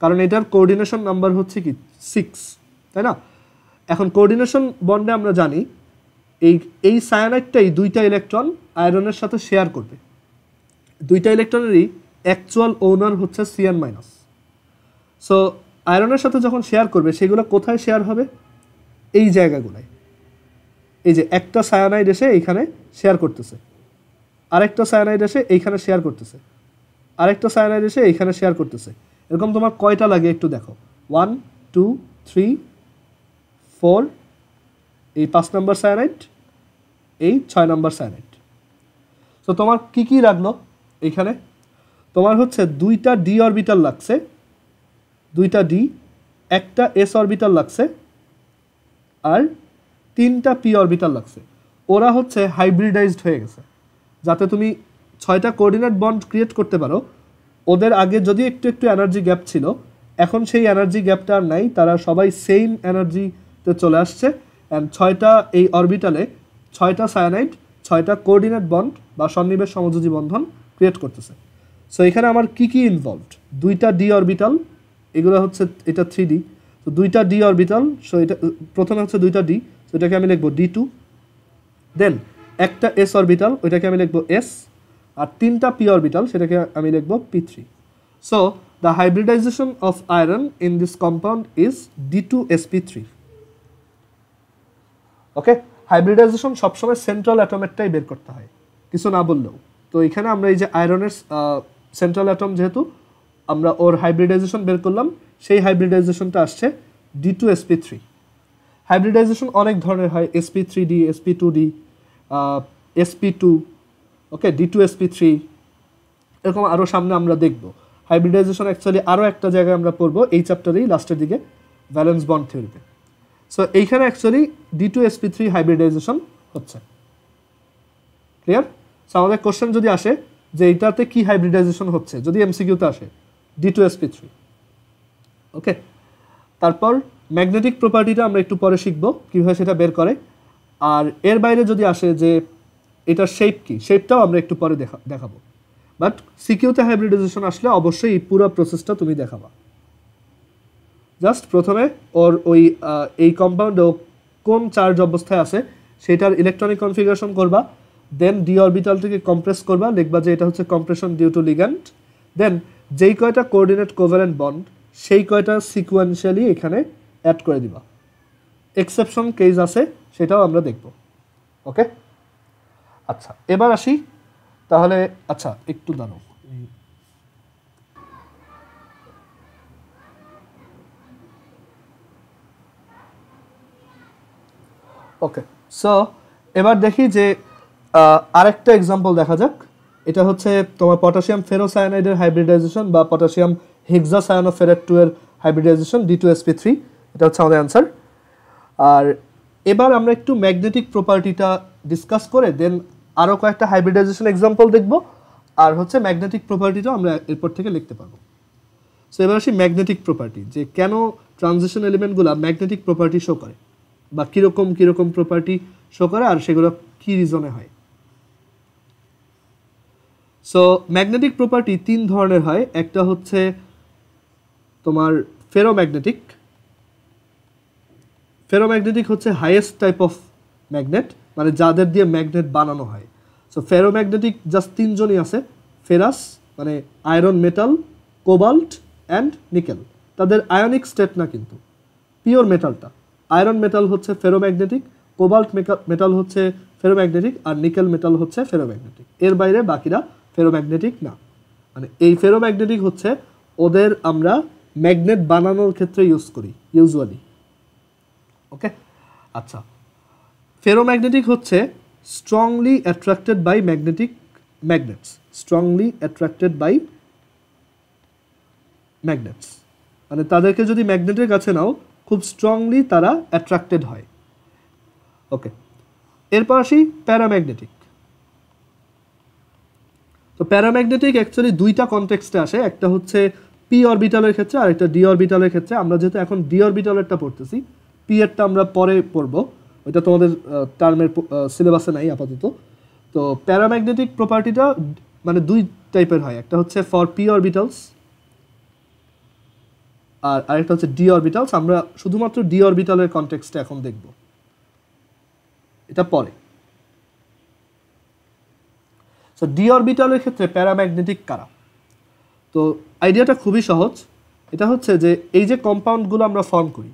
কারণ এটার কোঅর্ডিনেশন নাম্বার হচ্ছে কি 6, তাই না? এখন কোঅর্ডিনেশন বন্ডে আমরা জানি এই সায়ানাইডটাই 2টা ইলেকট্রন আয়রনের সাথে শেয়ার করবে। 2টা ইলেকট্রনেরই অ্যাকচুয়াল ওনার হচ্ছে Cn মাইনাস। সো আয়রনের সাথে যখন শেয়ার করবে, সেগুলো কোথায় শেয়ার হবে, এই জায়গাগুলোয়। এই যে একটা সায়ানাইড এসে এইখানে শেয়ার করতেছে, আরেকটা সায়ানাইড এসে এইখানে শেয়ার করতেছে, আরেকটা সায়ানাইড এসে এইখানে শেয়ার করতেছে। এরকম তোমার কয়টা লাগে একটু দেখো, 1 2 3 4, এই 5 নম্বর সায়ানাইড, এই 6 নম্বর সায়ানাইড। সো তোমার কি কি লাগলো এইখানে, তোমার হচ্ছে 2টা ডি অরবিটাল লাগছে, 2টা ডি, একটা এস অরবিটাল লাগছে, আর 3টা পি অরবিটাল লাগছে। ওরা হচ্ছে হাইব্রিডাইজড হয়ে গেছে, যাতে তুমি 6টা কোঅর্ডিনেট বন্ড ক্রিয়েট করতে পারো। ওদের আগে যদি একটু একটু এনার্জি গ্যাপ ছিল, এখন সেই এনার্জি গ্যাপটা আর নাই, তারা সবাই সেম এনার্জিতে চলে আসছে। অ্যান্ড 6টা এই অরবিটালে 6টা সায়ানাইড 6টা কোঅর্ডিনেট বন্ড বা সন্নিবেশ সমযোজী বন্ধন ক্রিয়েট করতেছে। সো এখানে আমার কি কি ইনভলভড, 2টা ডি অরবিটাল, এগুলো হচ্ছে এটা 3D। তো 2টা ডি অরবিটাল, সো এটা প্রথমে হচ্ছে 2টা ডি, সো এটাকে আমি লিখবো D2। দেন একটা এস অরবিটাল, ওইটাকে আমি লিখবো S, আর 3টা পি অরবিটাল, সেটাকে আমি লিখবো P3। So the hybridization of iron in this compound is D2sp3। Okay, hybridization সবসময় সেন্ট্রাল অ্যাটমেরটাই বের করতে হয়, কিছু না বললেও। তো এখানে আমরা এই যে আয়রনের সেন্ট্রাল অ্যাটম, যেহেতু আমরা ওর হাইব্রিডাইজেশন বের করলাম, সেই হাইব্রিডাইজেশনটা আসছে D2sp3। হাইব্রিডাইজেশন অনেক ধরনের হয়, sp3d, sp2d, sp2, ওকে, D2sp3, এরকম আরও সামনে আমরা দেখব। হাইব্রিডাইজেশন অ্যাকচুয়ালি আরও একটা জায়গায় আমরা পড়বো এই চ্যাপ্টারেই লাস্টের দিকে, ভ্যালেন্স বন্ড থিওরিতে। সো এইখানে অ্যাকচুয়ালি D2sp3 হাইব্রিডাইজেশন হচ্ছে। ক্লিয়ার? সো আমাদের কোশ্চেন যদি আসে যে এইটাতে কি হাইব্রিডাইজেশন হচ্ছে, যদি এমসিকিউতে আসে D2sp3। ওকে, তারপর ম্যাগনেটিক প্রপার্টিটা আমরা একটু পরে শিখবো কীভাবে সেটা বের করে। আর এর বাইরে যদি আসে যে এটার শেপ কি, শেপটাও আমরা একটু পরে দেখাবো। বাট সিকিউতে হাইব্রিডাইজেশন আসলে অবশ্যই এই পুরো প্রসেসটা তুমি দেখাবা। জাস্ট প্রথমে ওর ওই এই কম্পাউন্ডে কোন চার্জ অবস্থায় আছে সেটার ইলেকট্রনিক কনফিগারেশন করবা, দেন ডি অরবিটাল থেকে কম্প্রেস করবা, লিখবা যে এটা হচ্ছে কম্প্রেশন ডিউ টু লিগ্যান্ড, দেন যেই কয়টা কোঅর্ডিনেট কোভ্যালেন্ট বন্ড সেই কয়টা সিকোয়েন্সিয়ালি এখানে অ্যাড করে দিবা। এক্সেপশন কেস আছে, সেটাও আমরা দেখব। ওকে, আচ্ছা এবার আসি তাহলে। আচ্ছা একটু দাঁড়াও, ওকে। সো এবার দেখি যে আরেকটা এক্সাম্পল দেখা যাক। এটা হচ্ছে তোমার পটাশিয়াম ফেরোসায়ানাইডের হাইব্রিডাইজেশন বা পটাশিয়াম হেক্সাসায়ানোফেরেট 2 এর হাইব্রিডাইজেশন D2sp3। এটা হচ্ছে আমাদের অ্যান্সার। আর এবার আমরা একটু ম্যাগনেটিক প্রপার্টিটা ডিসকাস করে দেন আরও কয়েকটা হাইব্রিডাইজেশন এক্সাম্পল দেখব, আর হচ্ছে ম্যাগনেটিক প্রপার্টিটাও আমরা এরপর থেকে লিখতে পারবো। সো এবার আসি ম্যাগনেটিক প্রপার্টি, যে কেন ট্রানজিশন এলিমেন্টগুলো ম্যাগনেটিক প্রপার্টি শো করে বা কীরকম কীরকম প্রপার্টি শো করে আর সেগুলো কী রিজনে হয়। সো ম্যাগনেটিক প্রপার্টি 3 ধরনের হয়। একটা হচ্ছে তোমার ফেরোম্যাগনেটিক। ফেরোম্যাগনেটিক হচ্ছে হাইয়েস্ট টাইপ অফ ম্যাগনেট, মানে যাদের দিয়ে ম্যাগনেট বানানো হয়। সো ফেরোম্যাগনেটিক জাস্ট 3 জনই আছে, ফেরাস মানে iron metal, cobalt and nickel. তাদের আয়নিক স্টেট না কিন্তু, পিওর মেটালটা। আয়রন মেটাল হচ্ছে ফেরোম্যাগনেটিক, কোবাল্ট মেটাল হচ্ছে ফেরোম্যাগনেটিক, আর নিকেল মেটাল হচ্ছে ফেরোম্যাগনেটিক। এর বাইরে বাকিরা ফেরোম্যাগনেটিক না। মানে এই ফেরোম্যাগনেটিক হচ্ছে ওদের আমরা ম্যাগনেট বানানোর ক্ষেত্রে ইউজ করি ইউজুয়ালি। ওকে, আচ্ছা। ফেরোম্যাগনেটিক হচ্ছে strongly attracted by magnets, strongly attracted by magnets, মানে তাদেরকে যদি ম্যাগনেটের কাছে নাও খুব স্ট্রংলি তারা অ্যাট্রাক্টেড হয়। ওকে, এরপর আসি প্যারাম্যাগনেটিক। তো প্যারাম্যাগনেটিক অ্যাকচুয়ালি 2টা কনটেক্সটে আসে, একটা হচ্ছে পি অরবিটালের ক্ষেত্রে আর একটা ডি অরবিটালের ক্ষেত্রে। আমরা যেহেতু এখন ডি অরবিটালেরটা পড়তেছি, পি এরটা আমরা পরে পড়বো, ওইটা তোমাদের টার্মের সিলেবাসে নাই আপাতত। তো প্যারাম্যাগনেটিক প্রপার্টিটা মানে 2 টাইপের হয়, একটা হচ্ছে ফর পি অরবিটালস আর আরেকটা হচ্ছে ডি অরবিটালস। আমরা শুধুমাত্র ডি অরবিটালের কনটেক্সটে এখন দেখব, এটা পরে। সো ডি অরবিটালের ক্ষেত্রে প্যারাম্যাগনেটিক কারা? তো আইডিয়াটা খুবই সহজ। এটা হচ্ছে যে এই যে কম্পাউন্ডগুলো আমরা ফর্ম করি,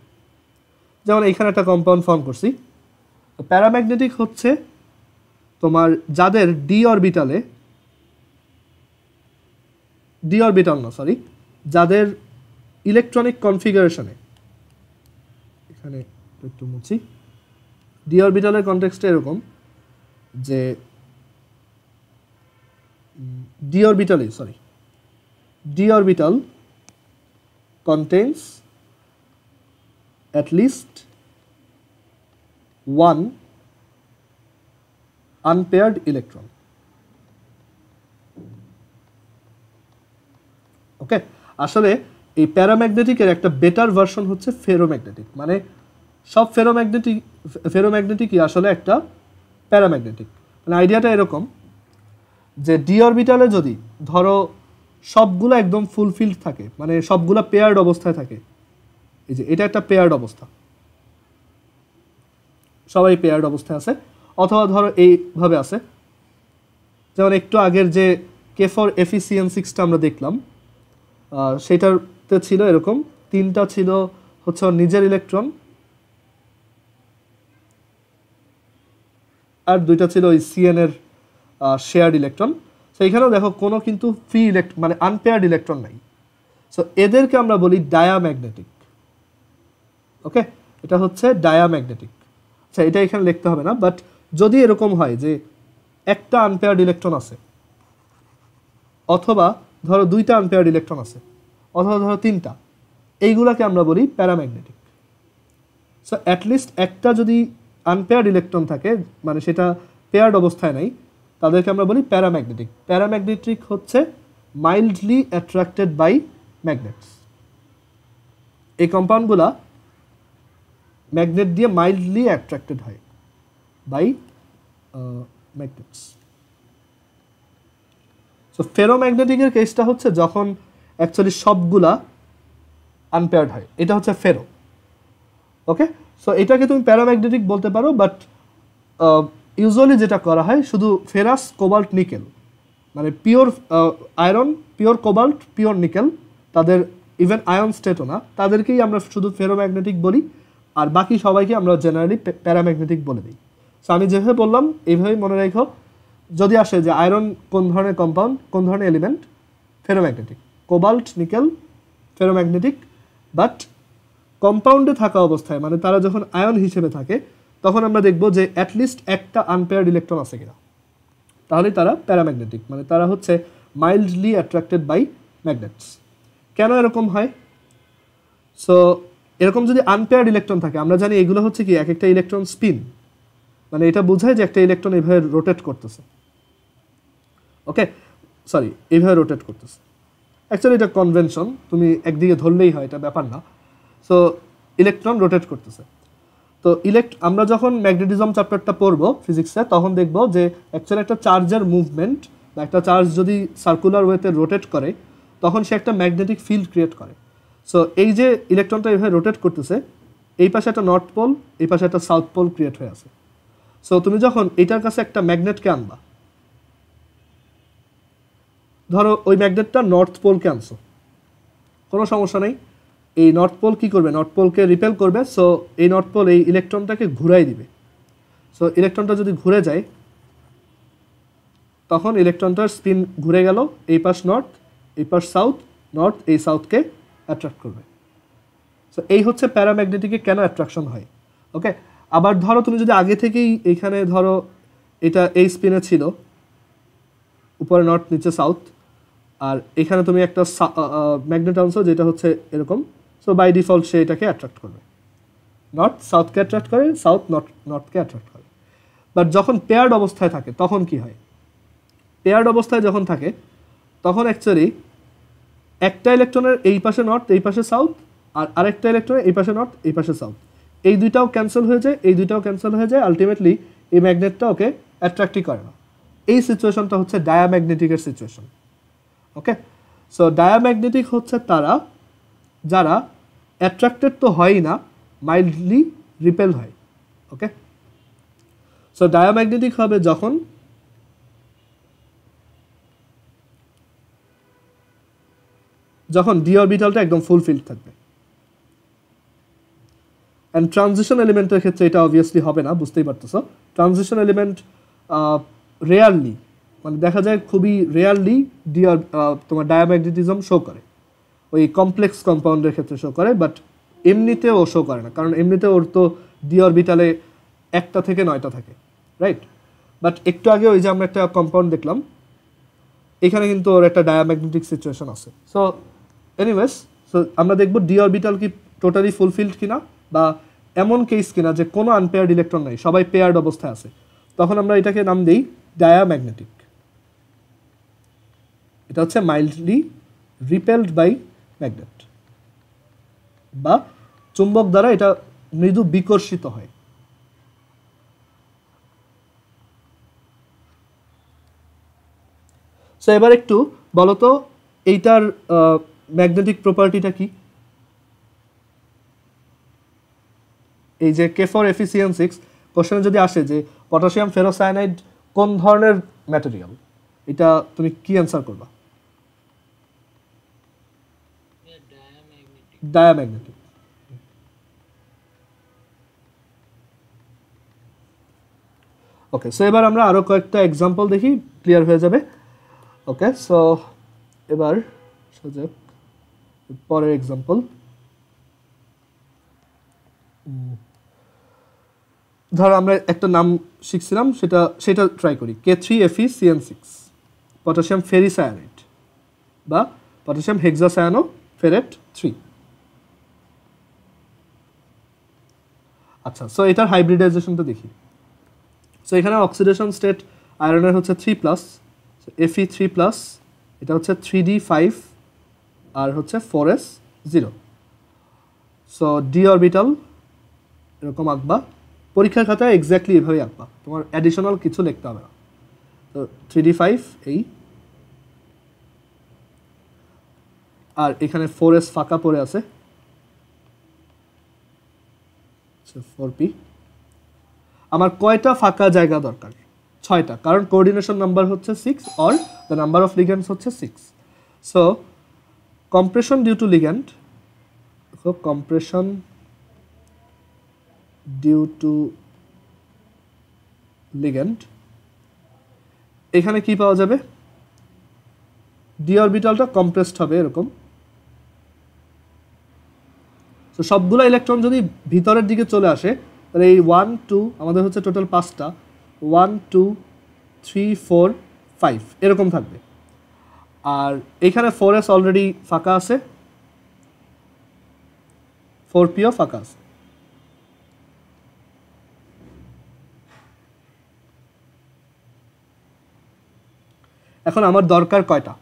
যেমন এইখানে একটা কম্পাউন্ড ফর্ম করছি, তো প্যারাম্যাগনেটিক হচ্ছে তোমার যাদের ডি অরবিটাল না সরি, যাদের ইলেকট্রনিক কনফিগারেশনে, এখানে একটু মুছি, ডি অরবিটালের কনটেক্সটে এরকম যে d orbital contains at least one unpaired electron. ওকে, আসলে এই প্যারাম্যাগনেটিকের একটা বেটার ভার্সন হচ্ছে ফেরোম্যাগনেটিক। মানে সব ফেরোম্যাগনেটিকই আসলে একটা প্যারাম্যাগনেটিক। মানে আইডিয়াটা এরকম যে ডি অরবিটালে যদি ধরো সবগুলো একদম ফুলফিল্ড থাকে, মানে সবগুলো পেয়ার্ড অবস্থায় থাকে, এই যে এটা একটা পেয়ার্ড অবস্থা, সবাই পেয়ার্ড অবস্থায় আছে, অথবা ধরো এইভাবে আছে, যেমন একটু আগের যে K4 FeCN6টা আমরা দেখলাম, সেটাতে ছিল এরকম 3টা ছিল হচ্ছে নিজের ইলেকট্রন, আর 2টা ছিল ওই সিএন এর শেয়ার্ড ইলেকট্রন। সো এখানেও দেখো কোনো কিন্তু ফ্রি মানে আনপেয়ার্ড ইলেকট্রন নাই। সো এদেরকে আমরা বলি ডায়াম্যাগনেটিক। ওকে, এটা হচ্ছে ডায়াম্যাগনেটিক। আচ্ছা, এটা এখানে লিখতে হবে না, বাট যদি এরকম হয় যে একটা আনপেয়ার্ড ইলেকট্রন আছে, অথবা ধরো 2টা আনপেয়ার্ড ইলেকট্রন আছে, অথবা ধরো 3টা, এইগুলাকে আমরা বলি প্যারাম্যাগনেটিক। সো অ্যাটলিস্ট একটা যদি আনপেয়ার্ড ইলেকট্রন থাকে, মানে সেটা পেয়ার্ড অবস্থায় নাই, তাদেরকে আমরা বলি প্যারাম্যাগনেটিক। প্যারাম্যাগনেটিক হচ্ছে মাইল্ডলি অ্যাট্রাক্টেড বাই ম্যাগনেটস। এই কম্পাউন্ডগুলা ম্যাগনেট দিয়ে মাইল্ডলি অ্যাট্রাক্টেড হয় বাই ম্যাগনেটস। সো ফেরোম্যাগনেটিকের কেসটা হচ্ছে যখন অ্যাকচুয়ালি সবগুলা আনপেয়ার্ড হয়, এটা হচ্ছে ফেরো। ওকে, সো এটাকে তুমি প্যারাম্যাগনেটিক বলতে পারো, বাট ইউজুয়ালি যেটা করা হয় শুধু ফেরাস, কোবাল্ট, নিকেল, মানে pure iron, pure cobalt, pure nickel, তাদের ইভেন আয়ন স্টেটও না, তাদেরকেই আমরা শুধু ফেরোম্যাগনেটিক বলি, আর বাকি সবাইকে আমরা জেনারেলি প্যারাম্যাগনেটিক বলে দিই। সো আমি যেভাবে বললাম এইভাবেই মনে রাখো, যদি আসে যে আয়রন কোন ধরনের কম্পাউন্ড, কোন ধরনের element, ferromagnetic, cobalt, nickel, ferromagnetic, but কম্পাউন্ডে থাকা অবস্থায়, মানে তারা যখন আয়ন হিসেবে থাকে, তখন আমরা দেখব যে অ্যাটলিস্ট একটা আনপেয়ার্ড ইলেকট্রন আছে কিনা, তাহলে তারা প্যারাম্যাগনেটিক, মানে তারা হচ্ছে মাইল্ডলি অ্যাট্রাক্টেড বাই ম্যাগনেটস। কেন এরকম হয়? সো এরকম যদি আনপেয়ার্ড ইলেকট্রন থাকে, আমরা জানি এগুলো হচ্ছে কি এক একটা ইলেকট্রন স্পিন, মানে এটা বোঝায় যে একটা ইলেকট্রন এইভাবে রোটেট করতেছে। ওকে, সরি, এইভাবে রোটেট করতেছে। অ্যাকচুয়ালি এটা কনভেনশন, তুমি একদিকে ধরলেই হয়, এটা ব্যাপার না। সো ইলেকট্রন রোটেট করতেছে। তো আমরা যখন ম্যাগনেটিজম চ্যাপ্টারটা পড়বো ফিজিক্সে, তখন দেখব যে অ্যাকচুয়ালি একটা চার্জের মুভমেন্ট বা একটা চার্জ যদি সার্কুলার ওয়েতে রোটেট করে, তখন সে একটা ম্যাগনেটিক ফিল্ড ক্রিয়েট করে। সো এই যে ইলেকট্রনটা এইভাবে রোটেট করতেছে, এই পাশে একটা নর্থ পোল, এই পাশে একটা সাউথ পোল ক্রিয়েট হয়ে আছে। সো তুমি যখন এটার কাছে একটা ম্যাগনেটকে আনবা, ধরো ওই ম্যাগনেটটা নর্থ পোলকে আনছো, কোনো সমস্যা নেই, এই নর্থ পোল কী করবে, নর্থ পোলকে রিপেল করবে। সো এই নর্থ পোল এই ইলেকট্রনটাকে ঘুরাই দিবে। সো ইলেকট্রনটা যদি ঘুরে যায়, তখন ইলেকট্রনটার স্পিন ঘুরে গেল, এই পাশ নর্থ, এই পাশ সাউথ, নর্থ এই সাউথকে অ্যাট্রাক্ট করবে। সো এই হচ্ছে প্যারাম্যাগনেটিকে কেন অ্যাট্রাকশন হয়। ওকে, আবার ধরো তুমি যদি আগে থেকেই এইখানে ধরো এটা এই স্পিনে ছিল, উপরে নর্থ, নিচে সাউথ, আর এখানে তুমি একটা ম্যাগনেট আনছো যেটা হচ্ছে এরকম, সো বাই ডিফল্ট সে এটাকে অ্যাট্রাক্ট করবে, নর্থ সাউথকে অ্যাট্রাক্ট করে, সাউথ নর্থকে অ্যাট্রাক্ট করে। বাট যখন পেয়ার্ড অবস্থায় থাকে তখন কি হয়? পেয়ার্ড অবস্থায় যখন থাকে তখন অ্যাকচুয়ালি একটা ইলেকট্রনের এই পাশে নর্থ, এই পাশে সাউথ, আর আরেকটা ইলেকট্রনের এই পাশে নর্থ, এই পাশে সাউথ, এই দুইটাও ক্যান্সেল হয়ে যায়, এই দুইটাও ক্যান্সেল হয়ে যায়, আলটিমেটলি এই ম্যাগনেটটা ওকে অ্যাট্রাক্টই করে না। এই সিচুয়েশনটা হচ্ছে ডায়াম্যাগনেটিকের সিচুয়েশন। ওকে, সো ডায়াম্যাগনেটিক হচ্ছে তারা যারা অ্যাট্রাক্টেড তো হয়ই না, মাইল্ডলি রিপেল হয়। ওকে, সো ডায়াম্যাগনেটিক হবে যখন ডি অরবিটালটা একদম ফুলফিল্ড থাকবে। অ্যান্ড ট্রানজিশন এলিমেন্টের ক্ষেত্রে এটা অবভিয়াসলি হবে না, বুঝতেই পারতেছো। ট্রানজিশন এলিমেন্ট রেয়ারলি, মানে দেখা যায় খুবই রেয়ারলি তোমার ডায়াম্যাগনেটিজম শো করে, ওই কমপ্লেক্স কম্পাউন্ডের ক্ষেত্রে শো করে, বাট এমনিতে ও শো করে না, কারণ এমনিতে ওর তো ডি অরবিটালে 1টা থেকে 9টা থাকে, রাইট? বাট একটু আগে ওই যে আমরা একটা কম্পাউন্ড দেখলাম, এখানে কিন্তু ওর একটা ডায়াম্যাগনেটিক সিচুয়েশন আছে। সো এনিওয়েজ, সো আমরা দেখব ডি অরবিটাল কি টোটালি ফুলফিল্ড কিনা, বা এমন কেস কিনা যে কোনো আনপেয়ার্ড ইলেকট্রন নাই, সবাই পেয়ার্ড অবস্থায় আছে, তখন আমরা এটাকে নাম দিই ডায়াম্যাগনেটিক। এটা হচ্ছে মাইল্ডলি রিপেলড বাই ম্যাগনেট, বা চুম্বক দ্বারা এটা মৃদু বিকর্ষিত হয়। সো এবার একটু বলো তো এইটার ম্যাগনেটিক প্রপার্টিটা কি? এই যে K4Fe6 কোশ্চেনে যদি আসে যে পটাশিয়াম ফেরোসায়ানাইড কোন ধরনের ম্যাটেরিয়াল, এটা তুমি কি অ্যান্সার করবা? ডায়াম্যাগনেটিক। ওকে, সো এবার আমরা আরো কয়েকটা এক্সাম্পল দেখি, ক্লিয়ার হয়ে যাবে। ওকে, সো এবার পরের এক্সাম্পল, ধরো আমরা একটা নাম শিখছিলাম, সেটা ট্রাই করি। K3FeCN6 পটাশিয়াম ফেরিসায়ানাইড বা পটাশিয়াম হেক্সাসায়ানো ফেরেট 3। আচ্ছা, সো এটার হাইব্রিডাইজেশনটা দেখি। সো এখানে অক্সিডেশন স্টেট আয়রনের হচ্ছে 3+, Fe3+, এটা হচ্ছে 3D5 আর হচ্ছে 4s0। সো ডি অরবিটাল এরকম আঁকবা, পরীক্ষার খাতায় এক্স্যাক্টলি এভাবেই আঁকবা, তোমার অ্যাডিশনাল কিছু লিখতে হবে না। তো 3D5 এই, আর এখানে 4s ফাঁকা পড়ে আছে, 4p। আমার কয়টা ফাঁকা জায়গা দরকার? 6টা, কারণ কোঅর্ডিনেশন নাম্বার হচ্ছে 6 or the number of ligands হচ্ছে 6। So compression due to ligand, compression due to ligand, এখানে কি পাওয়া যাবে? ডি অরবিটালটা কম্প্রেসড হবে এরকম। তো সবগুলো ইলেকট্রন যদি ভিতরের দিকে চলে আসে, তাহলে এই 1 2 আমাদের হচ্ছে টোটাল 5টা, 1 2 3 4 5 এরকম থাকবে। আর এখানে 4s অলরেডি ফাঁকা আছে, 4pও ফাঁকা আছে। এখন আমার দরকার কয়টা?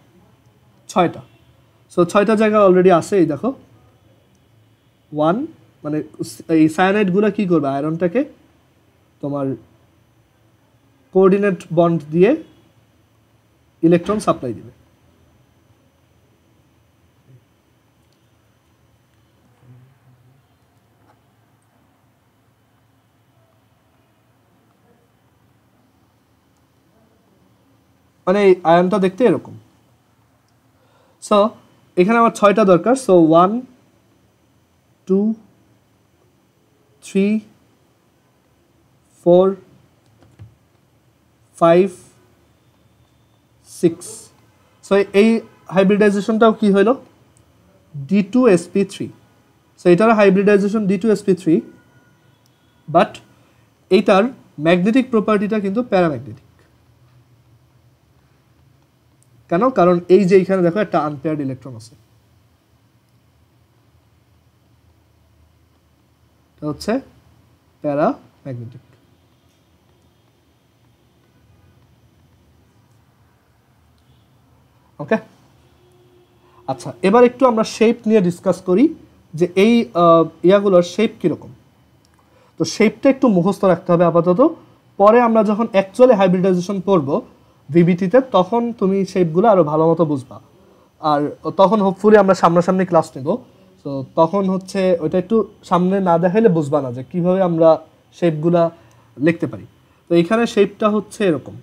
6টা। সো 6টা জায়গা অলরেডি আছে, এই দেখো 1, মানে এই সায়ানাইডগুলো কি করবে? আয়রনটাকে তোমার কোঅর্ডিনেট বন্ড দিয়ে ইলেকট্রন সাপ্লাই দিবে। মানে এই আয়নটা দেখতে এরকম। সো এখানে আমার 6টা দরকার। সো 1 2 3 4 5 6। সো এই হাইব্রিডাইজেশনটাও কি হলো? D2sp3। সো এটার হাইব্রিডাইজেশন D2sp3, বাট এইটার ম্যাগনেটিক প্রপার্টিটা কিন্তু প্যারাম্যাগনেটিক। কেন? কারণ এই যে এখানে দেখো একটা আনপেয়ার্ড ইলেকট্রন আছে, এটা হচ্ছে প্যারাম্যাগনেটিক। ওকে, আচ্ছা, এবার একটু আমরা শেপ নিয়ে ডিসকাস করি যে এই ইয়াগুলোর শেপ কীরকম। তো শেপটা একটু মুখস্থ রাখতে হবে আপাতত, পরে আমরা যখন অ্যাকচুয়ালি হাইব্রিডাইজেশন পড়বো ভিবিটিতে, তখন তুমি শেপগুলো আরও ভালো মতো বুঝবা। আর তখন হোপফুলি আমরা সামনাসামনি ক্লাস নেব, তো তখন হচ্ছে ওইটা একটু সামনে না দেখাইলে বুঝবা না যে কীভাবে আমরা শেপগুলা লিখতে পারি। তো এখানে শেপটা হচ্ছে এরকম,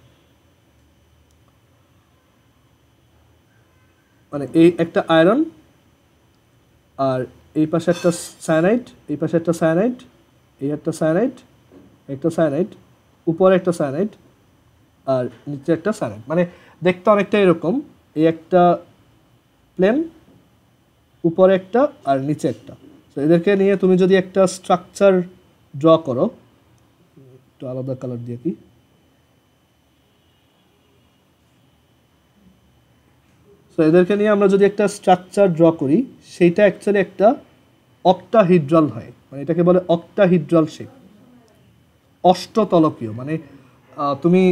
মানে এই একটা আয়রন, আর এই পাশে একটা সায়ানাইড, এই পাশে একটা সায়ানাইড, এই একটা সায়ানাইড, একটা সায়ানাইড, উপরে একটা সায়ানাইড, আর নিচে একটা সায়ানাইড। মানে দেখতে অনেকটা এরকম, এই একটা প্লেন, উপরে একটা আর নিচে একটা। তো এদেরকে নিয়ে তুমি যদি একটা স্ট্রাকচার ড্র করো, একটু আলাদা কালার দিয়ে কি, তো এদেরকে নিয়ে আমরা যদি একটা স্ট্রাকচার ড্র করি, সেইটা অ্যাকচুয়ালি একটা অক্টাহিড্রাল হয়, মানে এটাকে বলে অক্টাহিড্রাল শেপ, অষ্টতলকীয়। মানে তুমি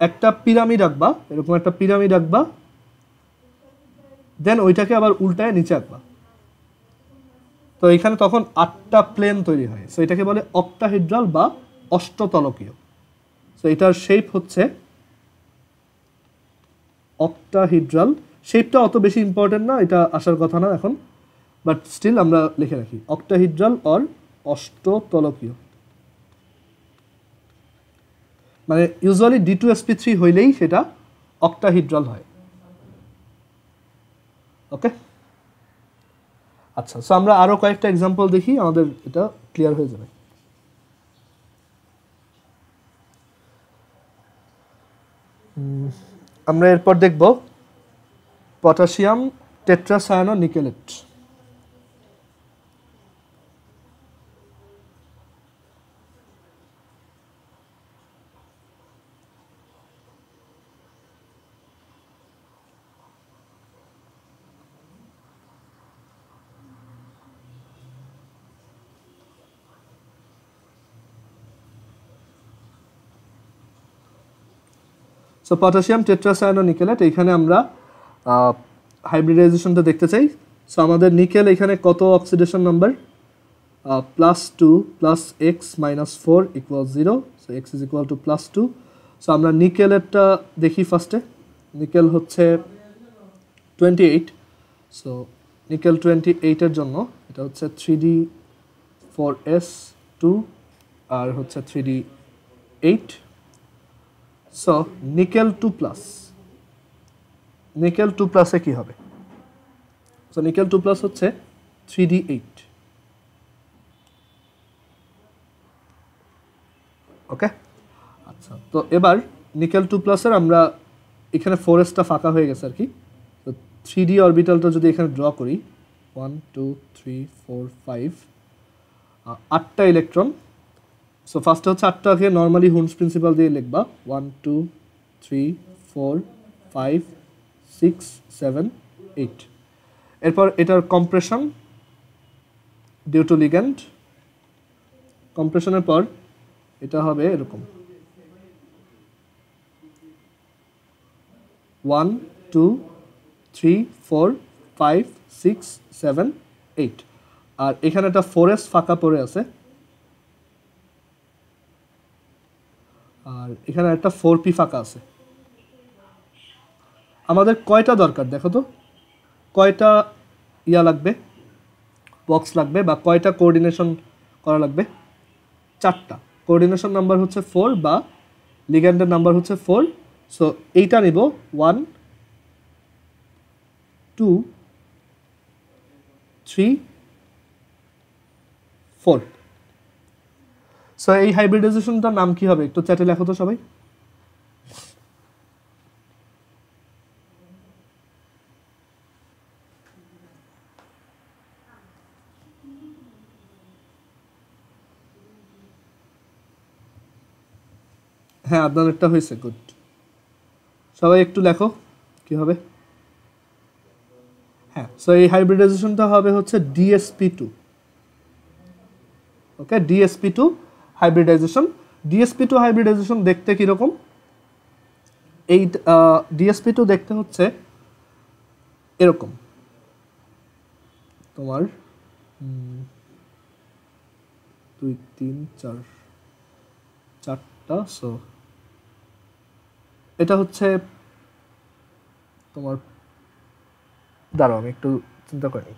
একটা পিরামিড আঁকবা, এরকম একটা পিরামিড আঁকবা, দেন ওইটাকে আবার উল্টায় নিচে আঁকবা, তো এখানে তখন 8টা প্লেন তৈরি হয়। সো এটাকে বলে অক্টাহিড্রাল বা অষ্টতলকীয়। সো এটার শেপ হচ্ছে অক্টাহিড্রাল। শেপটা অত বেশি ইম্পর্টেন্ট না, এটা আসার কথা না এখন, বাট স্টিল আমরা লিখে রাখি অক্টাহিড্রাল অর অষ্টতলকীয়। মানে ইউজুয়ালি D2sp3 হইলেই সেটা অক্টাহিড্রাল হয়। ওকে, আচ্ছা, সো আমরা আরও কয়েকটা এক্সাম্পল দেখি, আমাদের এটা ক্লিয়ার হয়ে যাবে। আমরা এরপর দেখব পটাশিয়াম টেট্রাসায়ানো নিকেলেট। সো পটাশিয়াম টেট্রাসায়ানো নিকেলেট, এইখানে আমরা হাইব্রিডাইজেশনটা দেখতে চাই। সো আমাদের নিকেল এখানে কত oxidation number? +2 + x - 4 = 0। So x = +2। So আমরা নিকেলেরটা দেখি ফার্স্টে। নিকেল হচ্ছে 28। সো নিকেল 28-এর জন্য এটা হচ্ছে 3d4s2 আর হচ্ছে 3d8। সো নিকেল 2+, নিকেল 2+-এ কি হবে? সো নিকেল 2+ হচ্ছে 3d8। ওকে, আচ্ছা, তো এবার নিকেল 2+-এর আমরা এখানে 4s-টা ফাঁকা হয়ে গেছে আর কি। তো 3d অরবিটালটা যদি এখানে ড্র করি, 1 2 3 4 5, 8টা ইলেকট্রন। সো ফার্স্টে হচ্ছে 8টাকে নর্মালি হুন্স প্রিন্সিপাল দিয়ে লিখবা, 1 2 3 4 5 6 7 8। এরপর এটার কম্প্রেশন ডিউ টু লিগ্যান্ড, কম্প্রেশনের পর এটা হবে এরকম 1 2 3 4 5 6 7 8। আর এখানে একটা 4s ফাঁকা পড়ে আছে, আর এখানে একটা 4p ফাঁকা আছে। আমাদের কয়টা দরকার দেখো তো, কয়টা ইয়া লাগবে, বক্স লাগবে, বা কয়টা কোঅর্ডিনেশন করা লাগবে? 4টা। কোঅর্ডিনেশন নাম্বার হচ্ছে 4 বা লিগ্যান্ডের নাম্বার হচ্ছে 4। সো এইটা নিব 1 2 3 4। সো এই হাইব্রিডাইজেশনটার নাম কি হবে একটু চ্যাটে লেখো তো সবাই। হ্যাঁ, আদনানেরটা হয়েছে, গুড। সবাই একটু লেখো কি হবে। হ্যাঁ, সো এই হাইব্রিডাইজেশনটা হবে হচ্ছে DsP2। ওকে, DsP2 হাইব্রিডাইজেশন। DsP2 হাইব্রিডাইজেশন দেখতে কীরকম? এই DsP2 দেখতে হচ্ছে এরকম, তোমার 2 3 4 4টা। সো এটা হচ্ছে তোমার, দাঁড়াও আমি একটু চিন্তা করি,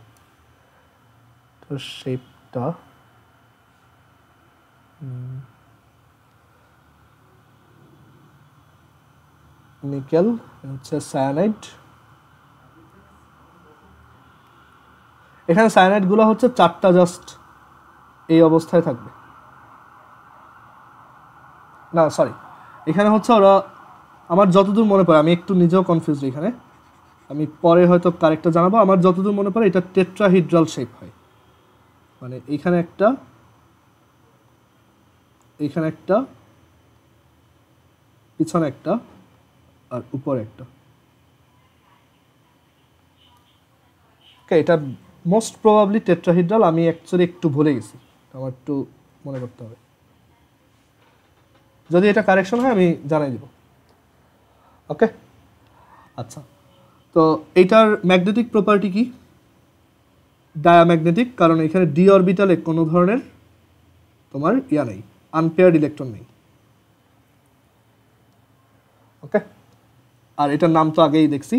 তো শেপটা নিকেল হচ্ছে সায়ানাইড। এখানে সায়ানাইডগুলো হচ্ছে 4টা জাস্ট এই অবস্থায় থাকবে। না সরি, এখানে হচ্ছে ওরা, আমার যতদূর মনে পড়ে, আমি একটু নিজেও কনফিউজ এখানে, আমি পরে হয়তো কারেক্টটা জানাবো। আমার যতদূর মনে পড়ে এটা টেট্রাহিড্রাল শেপ হয়, মানে এইখানে একটা, এইখানে একটা, পিছনে একটা, আর উপরে একটা। ওকে, এটা মোস্ট প্রবাবলি টেট্রাহিড্রাল। আমি অ্যাকচুয়ালি একটু ভুলে গেছি, আমার একটু মনে করতে হবে। যদি এটা কারেকশন হয় আমি জানাই দিব। ওকে, আচ্ছা, তো এইটার ম্যাগনেটিক প্রপার্টি কি? ডায়াম্যাগনেটিক, কারণ এখানে ডি অরবিটালে কোনো ধরনের তোমার ইয়া নেই, আনপেয়ার্ড ইলেকট্রন নেই। ওকে, আর এটার নাম তো আগেই দেখছি,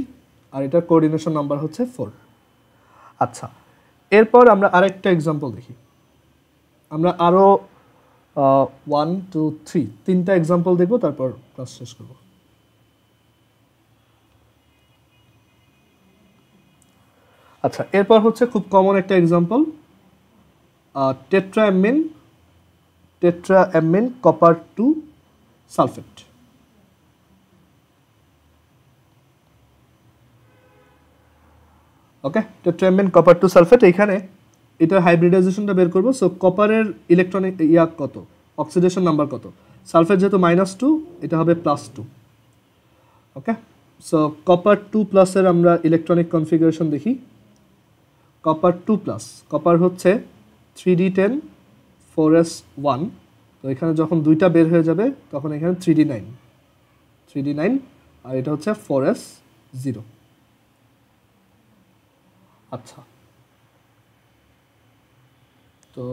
আর এটার কোঅর্ডিনেশন নাম্বার হচ্ছে 4। আচ্ছা, এরপর আমরা আরেকটা এক্সাম্পল দেখি। আমরা আরও 1 2 3 তিনটা এক্সাম্পল দেখবো, তারপর ক্লাস শেষ করব। আচ্ছা, এরপর হচ্ছে খুব কমন একটা এক্সাম্পল, টেট্রাঅ্যামিন কপার 2 সালফেট। ওকে, টেট্রাঅ্যামিন কপার 2 সালফেট। এইখানে এটার হাইব্রিডাইজেশনটা বের করবো। সো কপারের ইলেকট্রনিক কত, অক্সিডেশন নাম্বার কত, সালফেট যেহেতু -2 এটা হবে +2। ওকে, সো কপার 2 প্লাসের আমরা ইলেকট্রনিক কনফিগারেশন দেখি। কপার 2 প্লাস, কপার হচ্ছে 3d10 4s1, তো এখানে যখন দুইটা বের হয়ে যাবে তখন এখানে 3d9 আর এটা হচ্ছে 4s0। আচ্ছা, তো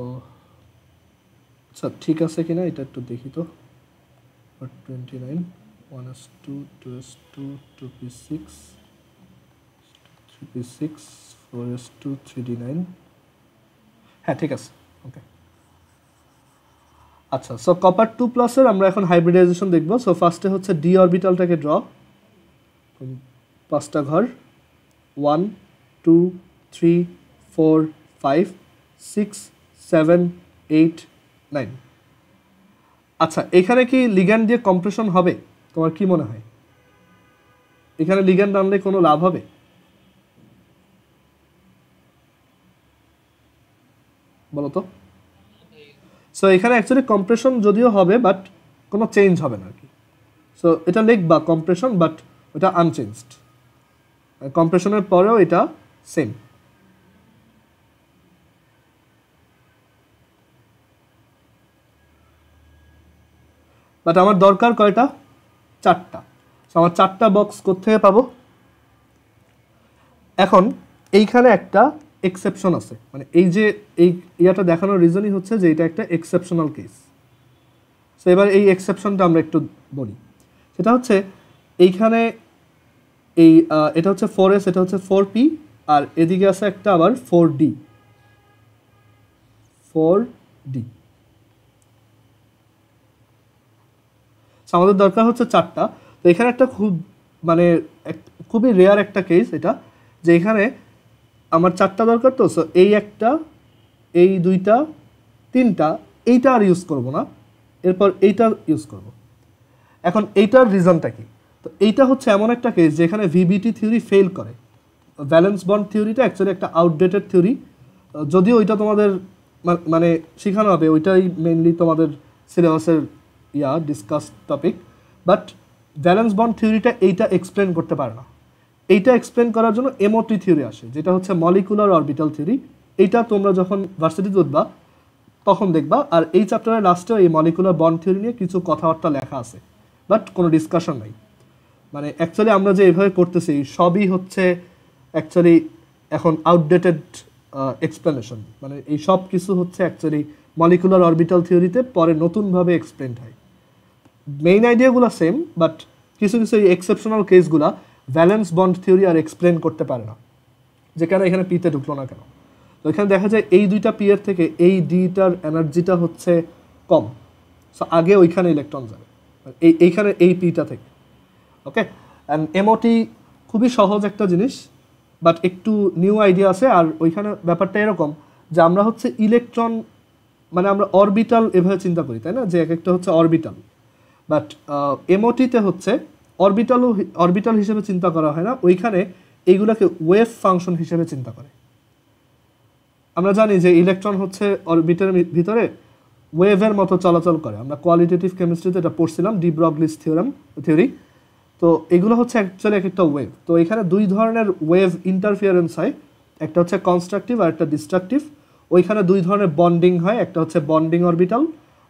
আচ্ছা ঠিক আছে কিনা এটা একটু দেখি তো। 29 1s2 2s2 2p6 3p6 4s2 3d9, হ্যাঁ ঠিক আছে। ওকে, আচ্ছা, সো কপার 2 প্লাসের আমরা এখন হাইব্রিডাইজেশন দেখব। সো ফার্স্টে হচ্ছে ডি অরবিটালটাকে ড্র, 5টা ঘর 1 2 3 4 5 6 7 8 9। আচ্ছা, এখানে কি লিগ্যান্ড দিয়ে কম্প্রেশন হবে? তোমার কি মনে হয় এখানে লিগ্যান্ড আনলে কোনো লাভ হবে? বলো তো। সো এখানে অ্যাকচুয়ালি কম্প্রেশন যদিও হবে বাট কোনো চেঞ্জ হবে না আর কি। সো এটা লিখবা কম্প্রেশন, বাট ওটা আনচেঞ্জড, কম্প্রেশনের পরেও এটা সেম। বাট আমার দরকার কয়টা? 4টা। সো আমার 4টা বক্স কোত্থেকে পাবো? এখন এইখানে একটা এক্সেপশন আছে, মানে এই যে এই ইয়াটা দেখানোর রিজনই হচ্ছে যে এটা একটা এক্সেপশনাল কেস। সো এবার এই এক্সেপশনটা আমরা একটু বলি। সেটা হচ্ছে এইখানে এই এটা হচ্ছে 4s, এটা হচ্ছে 4p, আর এদিকে আছে একটা আবার 4d। আমাদের দরকার হচ্ছে 4টা। তো এখানে একটা মানে খুবই রেয়ার একটা কেস এটা, যে এখানে আমার 4টা দরকার। তো সো এই একটা, এই দুইটা, 3টা, এইটা আর ইউজ করব না, এরপর এইটা ইউজ করব। এখন এইটার রিজনটা কি? তো এইটা হচ্ছে এমন একটা কেস যেখানে ভিবিটি থিওরি ফেল করে। ভ্যালেন্স বন্ড থিওরিটা অ্যাকচুয়ালি একটা আউটডেটেড থিওরি, যদিও ওইটা তোমাদের মানে শেখানো হবে, ওইটাই মেইনলি তোমাদের সিলেবাসের discuss topic. But valence bond থিওরিটা এইটা এক্সপ্লেন করতে পারে না। এইটা এক্সপ্লেন করার জন্য এমওটি থিওরি আসে, যেটা হচ্ছে মলিকুলার অরবিটাল থিওরি। এইটা তোমরা যখন ভার্সিটিতে উঠবা তখন দেখবা। আর এই চ্যাপ্টারের লাস্টেও এই মলিকুলার বন্ড থিওরি নিয়ে কিছু কথাবার্তা লেখা আছে, বাট কোনো ডিসকাশন নাই। মানে অ্যাকচুয়ালি আমরা যে এইভাবে করতেছি সবই হচ্ছে অ্যাকচুয়ালি এখন আউটডেটেড এক্সপ্লেনেশন। মানে এই সব কিছু হচ্ছে অ্যাকচুয়ালি মলিকুলার অরবিটাল থিওরিতে পরে নতুনভাবে এক্সপ্লেন্ড হয়। মেইন আইডিয়াগুলো সেম, বাট কিছু কিছু এই এক্সেপশনাল কেসগুলো ভ্যালেন্স বন্ড থিওরি আর এক্সপ্লেন করতে পারে না, যে কেন এখানে পিতে ঢুকলো না কেন। তো এখানে দেখা যায় এই দুইটা পি এর থেকে এই ডিটার এনার্জিটা হচ্ছে কম। সো আগে ওইখানে ইলেকট্রন যাবে, এইখানে এই পিটা থেকে। ওকে, অ্যান্ড এমওটি খুবই সহজ একটা জিনিস, বাট একটু নিউ আইডিয়া আছে। আর ওইখানে ব্যাপারটা এরকম যে আমরা হচ্ছে ইলেকট্রন, মানে আমরা অরবিটাল এভাবে চিন্তা করি, তাই না, যে এক একটা হচ্ছে অরবিটাল। বাট এমওটিতে হচ্ছে অরবিটাল হিসেবে চিন্তা করা হয় না, ওইখানে এইগুলোকে ওয়েভ ফাংশন হিসেবে চিন্তা করে। আমরা জানি যে ইলেকট্রন হচ্ছে অরবিটালের ভিতরে ওয়েভের মতো চলাচল করে। আমরা কোয়ালিটেটিভ কেমিস্ট্রিতে এটা পড়ছিলাম, ডি ব্রগলিস থিওরি। তো এগুলো হচ্ছে অ্যাকচুয়ালি এক একটা ওয়েভ। তো এখানে দুই ধরনের ওয়েভ ইন্টারফিয়ারেন্স হয়, একটা হচ্ছে কনস্ট্রাকটিভ আর একটা ডিস্ট্রাকটিভ। ওইখানে দুই ধরনের বন্ডিং হয়, একটা হচ্ছে বন্ডিং অরবিটাল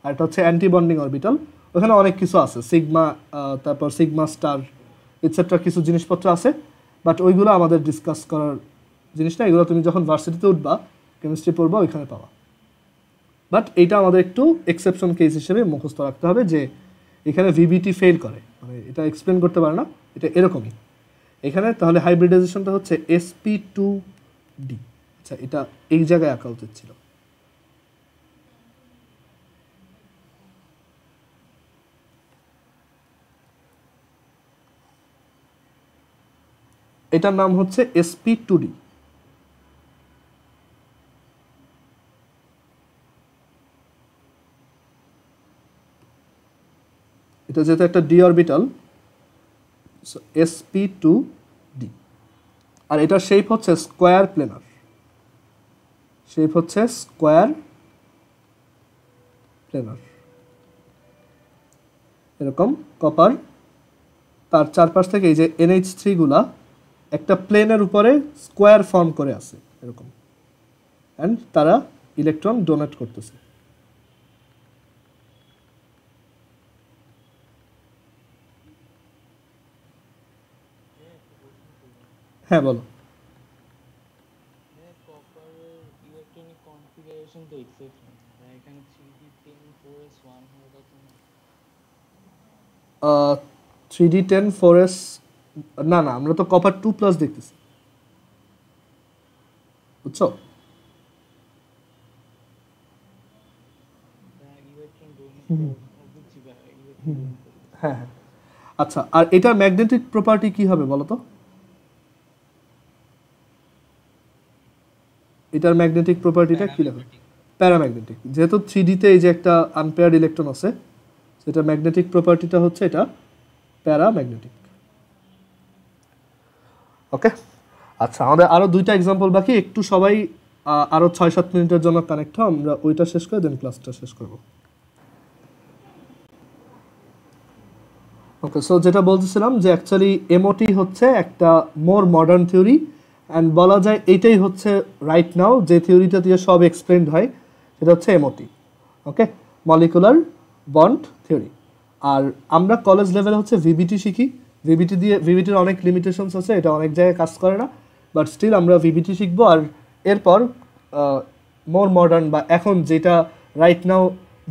আর একটা হচ্ছে অ্যান্টি বন্ডিং অরবিটাল। ওখানে অনেক কিছু আছে, সিগমা, তারপর সিগমা স্টার এটসেট্রা কিছু জিনিসপত্র আছে, বাট ওইগুলো আমাদের ডিসকাস করার জিনিস না। এগুলো তুমি যখন ভার্সিটিতে উঠবা, কেমিস্ট্রি পড়বা, ওইখানে পাওয়া। বাট এইটা আমাদের একটু এক্সেপশন কেস হিসেবে মুখস্থ রাখতে হবে যে এখানে ভিবিটি ফেল করে, মানে এটা এক্সপ্লেন করতে পারে না, এটা এরকমই এখানে। তাহলে হাইব্রিডাইজেশনটা হচ্ছে sp2d। আচ্ছা, এটা এই জায়গায় আঁকা উচিত ছিল। এটার নাম হচ্ছে sp2d। এটা যেহেতু একটা ডি অরবিটাল, সো sp2d, আর এটার শেপ হচ্ছে স্কোয়ার প্লেনার, শেপ হচ্ছে স্কোয়ার প্লেনার এরকম কপার, তার চারপাশ থেকে এই যে NH3 গুলা একটা প্লেনের উপরে স্কোয়ার ফর্ম করে আছে এরকম, অ্যান্ড তারা ইলেকট্রন ডোনেট করতেছে। হ্যাঁ বলো। ইলেকট্রনিক কনফিগারেশন তো এক্সেপশন, এখানে 3D10 4s1 হয়ে যাচ্ছে না? 3D10 4s না না, আমরা তো কপার 2+ দেখতেছি, বুঝছো? ইলেকট্রন ডোনেট বুঝছি ভাই, ইলেকট্রন হ্যাঁ হ্যাঁ। আচ্ছা, আর এটার ম্যাগনেটিক প্রপার্টি কি হবে বলো তো? এটার ম্যাগনেটিক প্রপার্টিটা কি হবে? প্যারাম্যাগনেটিক। যেহেতু 3D-তে এই যে একটা আনপেয়ার্ড ইলেকট্রন আছে, সেটা ম্যাগনেটিক প্রপার্টিটা হচ্ছে এটা প্যারাম্যাগনেটিক। ওকে, আচ্ছা আমাদের আরও 2টা এক্সাম্পল বাকি, একটু সবাই আরও 6-7 মিনিটের জন্য কানেক্ট হও, আমরা ওইটা শেষ করে দেন ক্লাসটা শেষ করব। ওকে, সো যেটা বলতেছিলাম যে অ্যাকচুয়ালি এমওটি হচ্ছে একটা মোর মডার্ন থিওরি, অ্যান্ড বলা যায় এইটাই হচ্ছে রাইট নাও যে থিওরিটা দিয়ে সব এক্সপ্লেন্ড হয়, সেটা হচ্ছে এমওটি। ওকে, মলিকুলার বন্ড থিওরি। আর আমরা কলেজ লেভেলে হচ্ছে ভিবিটি শিখি, ভিবিটির অনেক লিমিটেশনস আছে, এটা অনেক জায়গায় কাজ করে না, বাট স্টিল আমরা ভিবিটি শিখবো। আর এরপর মোর মডার্ন বা এখন যেটা রাইট নাও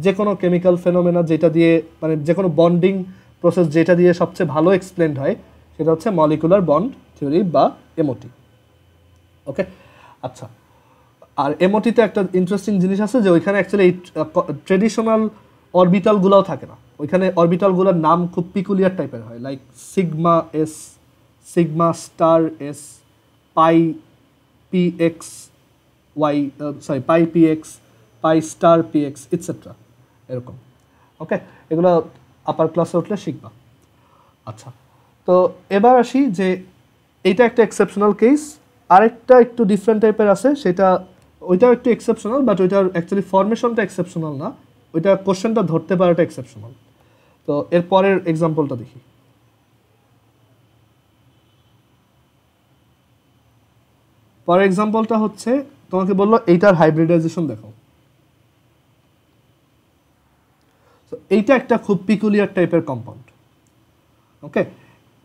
যে কোনো কেমিক্যাল ফেনোমেনা যেটা দিয়ে মানে যে কোনো বন্ডিং প্রসেস যেটা দিয়ে সবচেয়ে ভালো এক্সপ্লেন্ড হয়, সেটা হচ্ছে মলিকুলার বন্ড থিওরি বা এমওটি। ওকে, আচ্ছা, আর এমওটিতে একটা ইন্টারেস্টিং জিনিস আছে যে ওইখানে অ্যাকচুয়ালি এই ট্রেডিশনাল অরবিটালগুলোও থাকে না, ওইখানে অরবিটালগুলোর নাম খুব পিকুলিয়ার টাইপের হয়, like sigma S, sigma star S, pi PX Y, sorry pi PX, pi star PX etcetera এরকম। ওকে, এগুলো আপার ক্লাসে উঠলে শিখবা। আচ্ছা, তো এবার আসি যে এইটা একটা এক্সেপশনাল কেস, আরেকটা একটু ডিফারেন্ট টাইপের আছে, সেটা ওইটাও একটু এক্সেপশনাল, বাট ওইটার অ্যাকচুয়ালি ফরমেশনটা এক্সেপশনাল না, ওইটা কোশ্চেনটা ধরতে পারাটা এক্সেপশনাল। তো এর পরের এক্সাম্পলটা দেখি। পরের এক্সাম্পলটা হচ্ছে তোমাকে বললো এইটার হাইব্রিডাইজেশন দেখো। এইটা একটা খুব পিকুলিয়ার টাইপের কম্পাউন্ড। ওকে,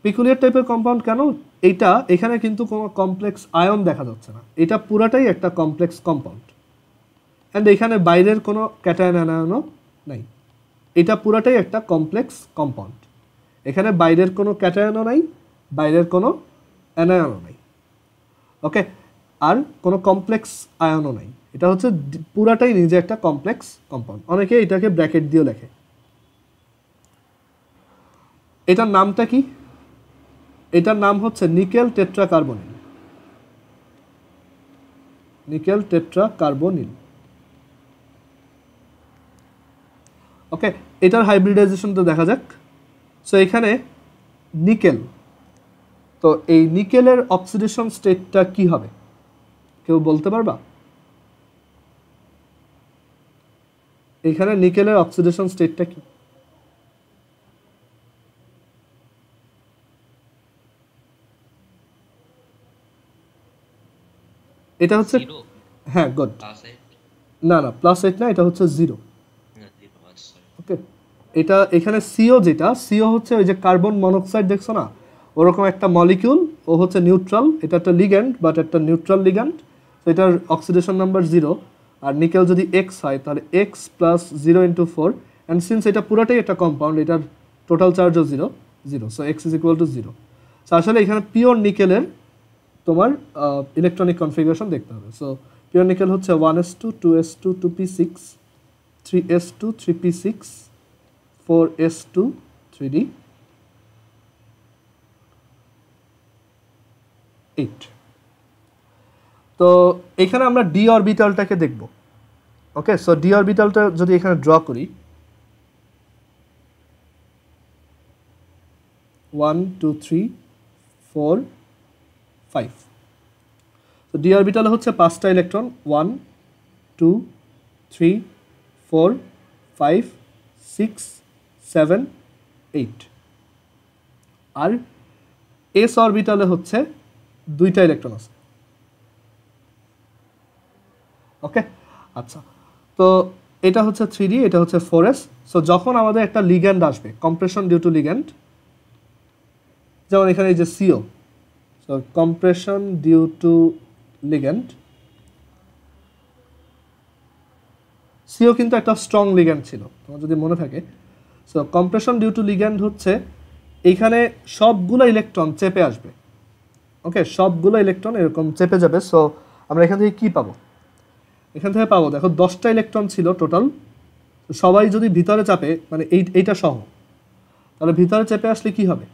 পিকুলিয়ার টাইপের কম্পাউন্ড কেন? এইটা এখানে কিন্তু কোনো কমপ্লেক্স আয়ন দেখা যাচ্ছে না, এটা পুরাটাই একটা কমপ্লেক্স কম্পাউন্ড, অ্যান্ড এখানে বাইরের কোনো ক্যাটায়ন অ্যানায়নও নাই, এটা পুরাটাই একটা কমপ্লেক্স কম্পাউন্ড, এখানে বাইরের কোনো ক্যাটায়নও নাই, বাইরের কোনো অ্যানায়নও নাই। ওকে, আর কোনো কমপ্লেক্স আয়নও নাই, এটা হচ্ছে পুরাটাই নিজে একটা কমপ্লেক্স কম্পাউন্ড। অনেকে এটাকে ব্র্যাকেট দিয়ে লেখে। এটার নামটা কি? এটার নাম হচ্ছে নিকেল টেট্রাকার্বনিল, নিকেল টেট্রাকার্বনিল। ওকে, এটার হাইব্রিডাইজেশনটা দেখা যাক। সো এখানে নিকেল, তো এই নিকেলের অক্সিডেশন স্টেটটা কি হবে কেউ বলতে পারবা? এখানে নিকেলের অক্সিডেশন স্টেটটা কি? এটা হচ্ছে, হ্যাঁ গুড, না না +8 না, এটা হচ্ছে 0। ওকে, এটা এখানে সিও, যেটা সিও হচ্ছে ওই যে কার্বন মনোক্সাইড দেখছো না, ওরকম একটা মলিকিউল, ও হচ্ছে নিউট্রাল, এটা একটা লিগ্যান্ড বাট একটা নিউট্রাল লিগ্যান্ড, তো এটার অক্সিডেশন নাম্বার 0। আর নিকেল যদি এক্স হয় তাহলে এক্স প্লাস 0 × 4, অ্যান্ড সিন্স এটা পুরোটাই একটা কম্পাউন্ড, এটার টোটাল চার্জও 0 0, so x is equal to 0। So আসলে এখানে পিওর নিকেলের তোমার ইলেকট্রনিক কনফিগারেশন দেখতে হবে। সো পিওর নিকেল হচ্ছে 1s2 2s2 2p6 3s2 3p6 4s2 3d 8। তো এখানে আমরা ডি অরবিটালটাকে দেখব। ওকে, সো ডি অরবিটালটা যদি এখানে ড্র করি, 1 2 3 4 5 তো ডি অরবিটালে হচ্ছে 5টা ইলেকট্রন 1 2 3 4 5 6 7 8 আর এস অরবিটালে হচ্ছে 2টা ইলেকট্রন আছে ওকে আচ্ছা তো এটা হচ্ছে 3D এটা হচ্ছে 4s সো যখন আমাদের একটা লিগ্যান্ড আসবে কম্প্রেশন ডিউ টু লিগ্যান্ড যেমন এখানে এই যে CO so compression due to ligand CO কিন্তু একটা স্ট্রং লিগ্যান্ড ছিল তোমার যদি মনে থাকে so compression due to ligand হচ্ছে এইখানে সবগুলো ইলেকট্রন চেপে আসবে ওকে সবগুলো ইলেকট্রন এরকম চেপে যাবে সো আমরা এখান থেকে কি পাবো এখান থেকে পাবো দেখো 10টা ইলেকট্রন ছিল টোটাল সবাই যদি ভিতরে চাপে মানে এইটা সহ তাহলে ভিতরে চেপে আসলে কি হবে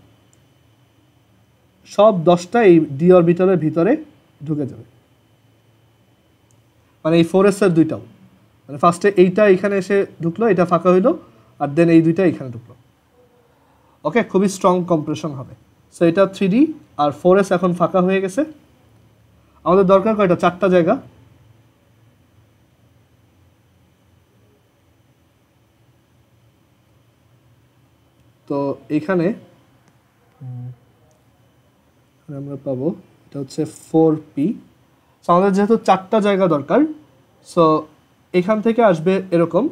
সব 10টা এই ডি অরবিটালের ভিতরে ঢুকে যাবে মানে এই 4s এর দুইটাও মানে ফার্স্টে এইটা এখানে এসে ঢুকলো এটা ফাঁকা হইলো আর দেন এই দুইটা এখানে ঢুকলো ওকে খুবই স্ট্রং কম্প্রেশন হবে সো এটা 3D আর 4s এখন ফাঁকা হয়ে গেছে আমাদের দরকার কয়টা 4টা জায়গা তো এখানে আমরা পাবো এটা হচ্ছে 4p সো আমাদের যেহেতু 4টা জায়গা দরকার সো এখান থেকে আসবে এরকম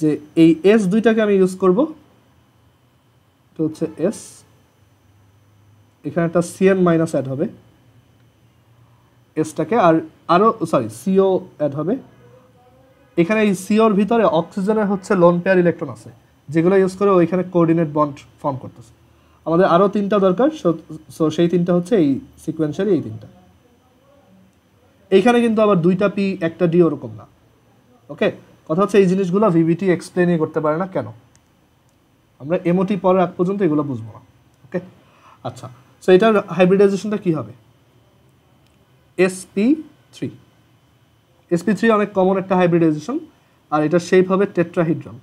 যে এই s দুইটাকে আমি ইউজ করব এটা হচ্ছে s এখানে একটা Cn মাইনাস অ্যাড হবে এসটাকে আর আরো সরি CO অ্যাড হবে এখানে এই CO এর ভিতরে অক্সিজেনের হচ্ছে লোন পেয়ার ইলেকট্রন আছে যেগুলো ইউজ করে ওইখানে কোঅর্ডিনেট বন্ড ফর্ম করতেছে আমাদের আরো 3টা দরকার সো সেই 3টা হচ্ছে এই সিকোয়েন্সিয়ালি এই 3টা এইখানে কিন্তু আবার 2টা p একটা d ওরকম না ওকে কথা হচ্ছে এই জিনিসগুলো ভিভিটি এক্সপ্লেইনই করতে পারে না কেন আমরা এমওটি পরের আগ পর্যন্ত এগুলো বুঝবো না ওকে আচ্ছা সো এটার হাইব্রিডাইজেশনটা কি হবে sp3 sp3 অনেক কমন একটা হাইব্রিডাইজেশন আর এটা শেপ হবে টেট্রাহিড্রন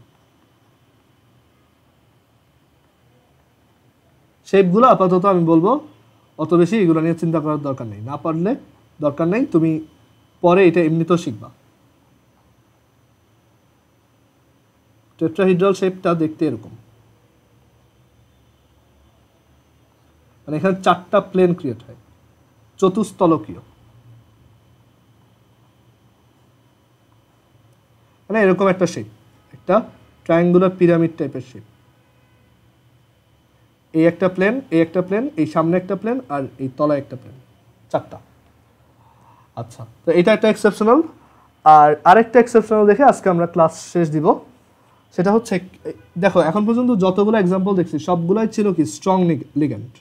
শেপগুলো আপাতত আমি বলবো অত বেশি এগুলো নিয়ে চিন্তা করার দরকার নেই না পারলে দরকার নেই তুমি পরে এটা এমনিতেও শিখবা টেট্রাহিড্রাল শেপটা দেখতে এরকম মানে এখানে 4টা প্লেন ক্রিয়েট হয় চতুস্তলকীয় মানে এরকম একটা শেপ একটা ট্রায়াঙ্গুলার পিরামিড টাইপের শেপ এই একটা প্লেন এই সামনে একটা প্লেন আর এই তলায় একটা প্লেন 4টা আচ্ছা তো এটা একটা এক্সেপশনাল আর আরেকটা এক্সেপশনাল দেখে আজকে আমরা ক্লাস শেষ দিব সেটা হচ্ছে দেখো এখন পর্যন্ত যতগুলো एग्जांपल দেখছি সবগুলাই ছিল কি স্ট্রং লিগ্যান্ড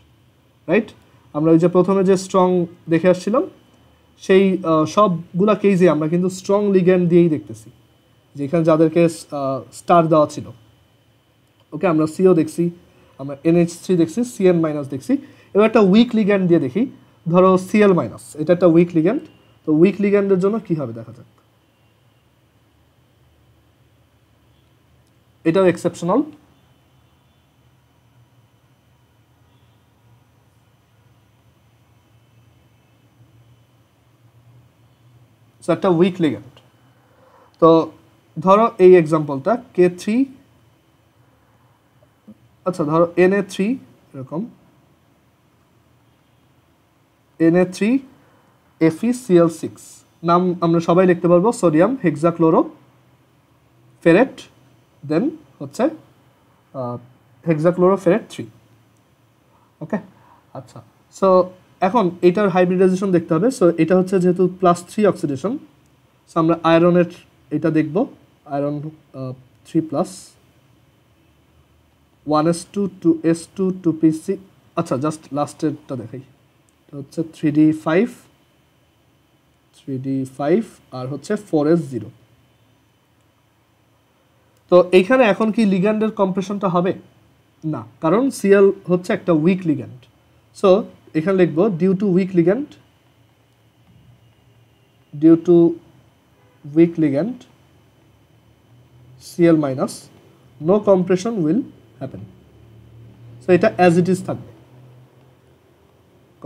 রাইট আমরা ওই যে প্রথমে যে স্ট্রং দেখে আসছিলাম সেই সবগুলা কেসে আমরা কিন্তু স্ট্রং লিগ্যান্ড দিয়েই দেখতেছি যেখানে যাদেরকে স্টার দেওয়া ছিল ওকে আমরা CO দেখছি আমরা NH3 দেখছি Cn মাইনাস দেখছি এবার একটা উইক লিগ্যান্ড দিয়ে দেখি ধরো Cl মাইনাস এটা একটা উইক লিগ্যান্ড তো উইক লিগ্যান্ডের জন্য কি হবে দেখা যাক এটাও এক্সেপশনাল সো একটা উইক লিগ্যান্ড তো ধরো এই एग्जांपलটা K3 আচ্ছা ধরো Na3 এরকম Na3 FeCl6 নাম আমরা সবাই লিখতে পারবো সোডিয়াম হেক্সাক্লোরো ফেরেট দেন হচ্ছে হেক্সাক্লোরোফেরেট 3 ওকে আচ্ছা সো এখন এটার হাইব্রিডাইজেশন দেখতে হবে সো এটা হচ্ছে যেহেতু +3 অক্সিডেশন সো আমরা আয়রনের এটা দেখব আয়রন 3+ 1s2 2s2 2pc আচ্ছা জাস্ট লাস্টেরটা দেখাই এটা হচ্ছে 3d5 আর হচ্ছে 4s0 তো এইখানে এখন কি লিগ্যান্ডের কম্প্রেশনটা হবে না কারণ Cl হচ্ছে একটা উইক লিগ্যান্ড সো এখানে লিখব due to weak ligand Cl minus no compression will happen so এটা অ্যাজ ইট ইজ থাকবে,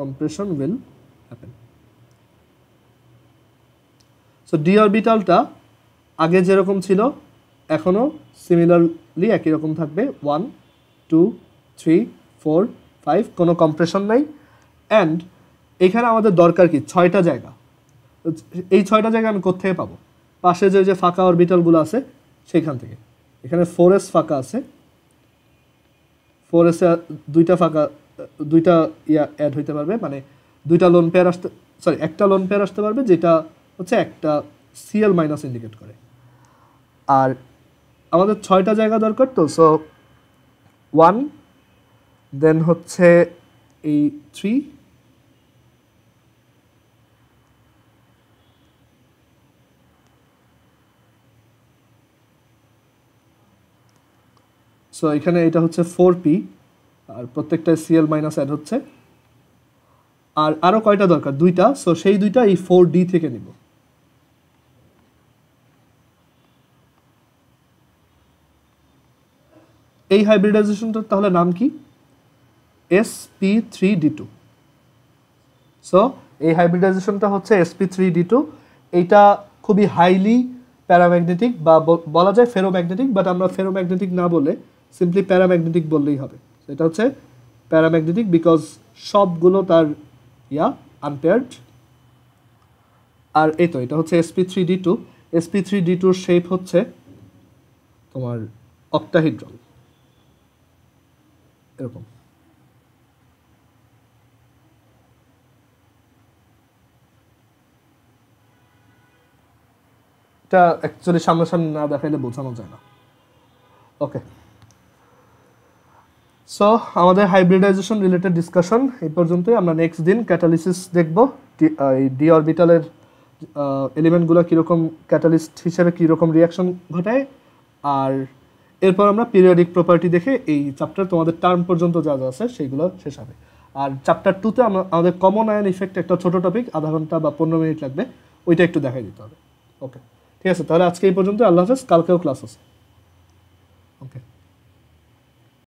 compression will happen. So D অরবিটালটা আগে যেরকম ছিল এখনও সিমিলারলি একই রকম থাকবে, 1 2 3 4 5, কোনো কম্প্রেশন নাই। অ্যান্ড এখানে আমাদের দরকার কি 6টা জায়গা। এই 6টা জায়গা আমি কোত্থেকে পাবো? পাশে যে ফাঁকা অরবিটালগুলো আছে সেইখান থেকে। এখানে 4s ফাঁকা আছে, 4s এ দুইটা অ্যাড হইতে পারবে, মানে দুইটা লোন পেয়ার আসতে, সরি একটা লোন পেয়ার আসতে পারবে, যেটা হচ্ছে একটা সিএল মাইনাস ইন্ডিকেট করে। আর আমাদের 6টা জায়গা দরকার, তো সো 1, দেন হচ্ছে এই 3, সো এখানে এটা হচ্ছে 4p, আর প্রত্যেকটা সিএল মাইনাস অ্যাড হচ্ছে। আর আরও কয়টা দরকার? 2টা, সো সেই 2টা এই 4d থেকে নিব। এই হাইব্রিডাইজেশনটার তাহলে নাম কি? sp3d2। সো এই হাইব্রিডাইজেশনটা হচ্ছে sp3d2। এইটা খুবই হাইলি প্যারাম্যাগনেটিক, বা বলা যায় ফেরোম্যাগনেটিক, বাট আমরা ফেরোম্যাগনেটিক না বলে সিম্পলি প্যারাম্যাগনেটিক বললেই হবে। এটা হচ্ছে প্যারাম্যাগনেটিক বিকজ সবগুলো তার আনপেয়ার্ড। আর এই তো এটা হচ্ছে sp3d2। sp3d2 শেপ হচ্ছে তোমার অক্টাহিড্রল এরকম। এটা অ্যাকচুয়ালি সামনাসামনি না দেখাইলে বোঝানো যায় না। ওকে, সো আমাদের হাইব্রিডাইজেশন রিলেটেড ডিসকাশন এই পর্যন্তই। আমরা নেক্সট দিন ক্যাটালিসিস দেখব, এই ডি অরবিটালের এলিমেন্টগুলো কীরকম ক্যাটালিস্ট হিসেবে কীরকম রিয়াকশন ঘটায়। আর এরপর আমরা পিরিয়ডিক প্রপার্টি দেখে এই চ্যাপ্টার তোমাদের টার্ম পর্যন্ত যা যা আছে সেইগুলো শেষ হবে। আর চ্যাপ্টার 2তে আমাদের কমন আয়ন ইফেক্ট একটা ছোটো টপিক, আধা ঘন্টা বা 15 মিনিট লাগবে, ওইটা একটু দেখাই দিতে হবে। ওকে, ঠিক আছে, তাহলে আজকে এই পর্যন্ত। আল্লাহ হাফেজ, কালকেও ক্লাস আছে। ওকে।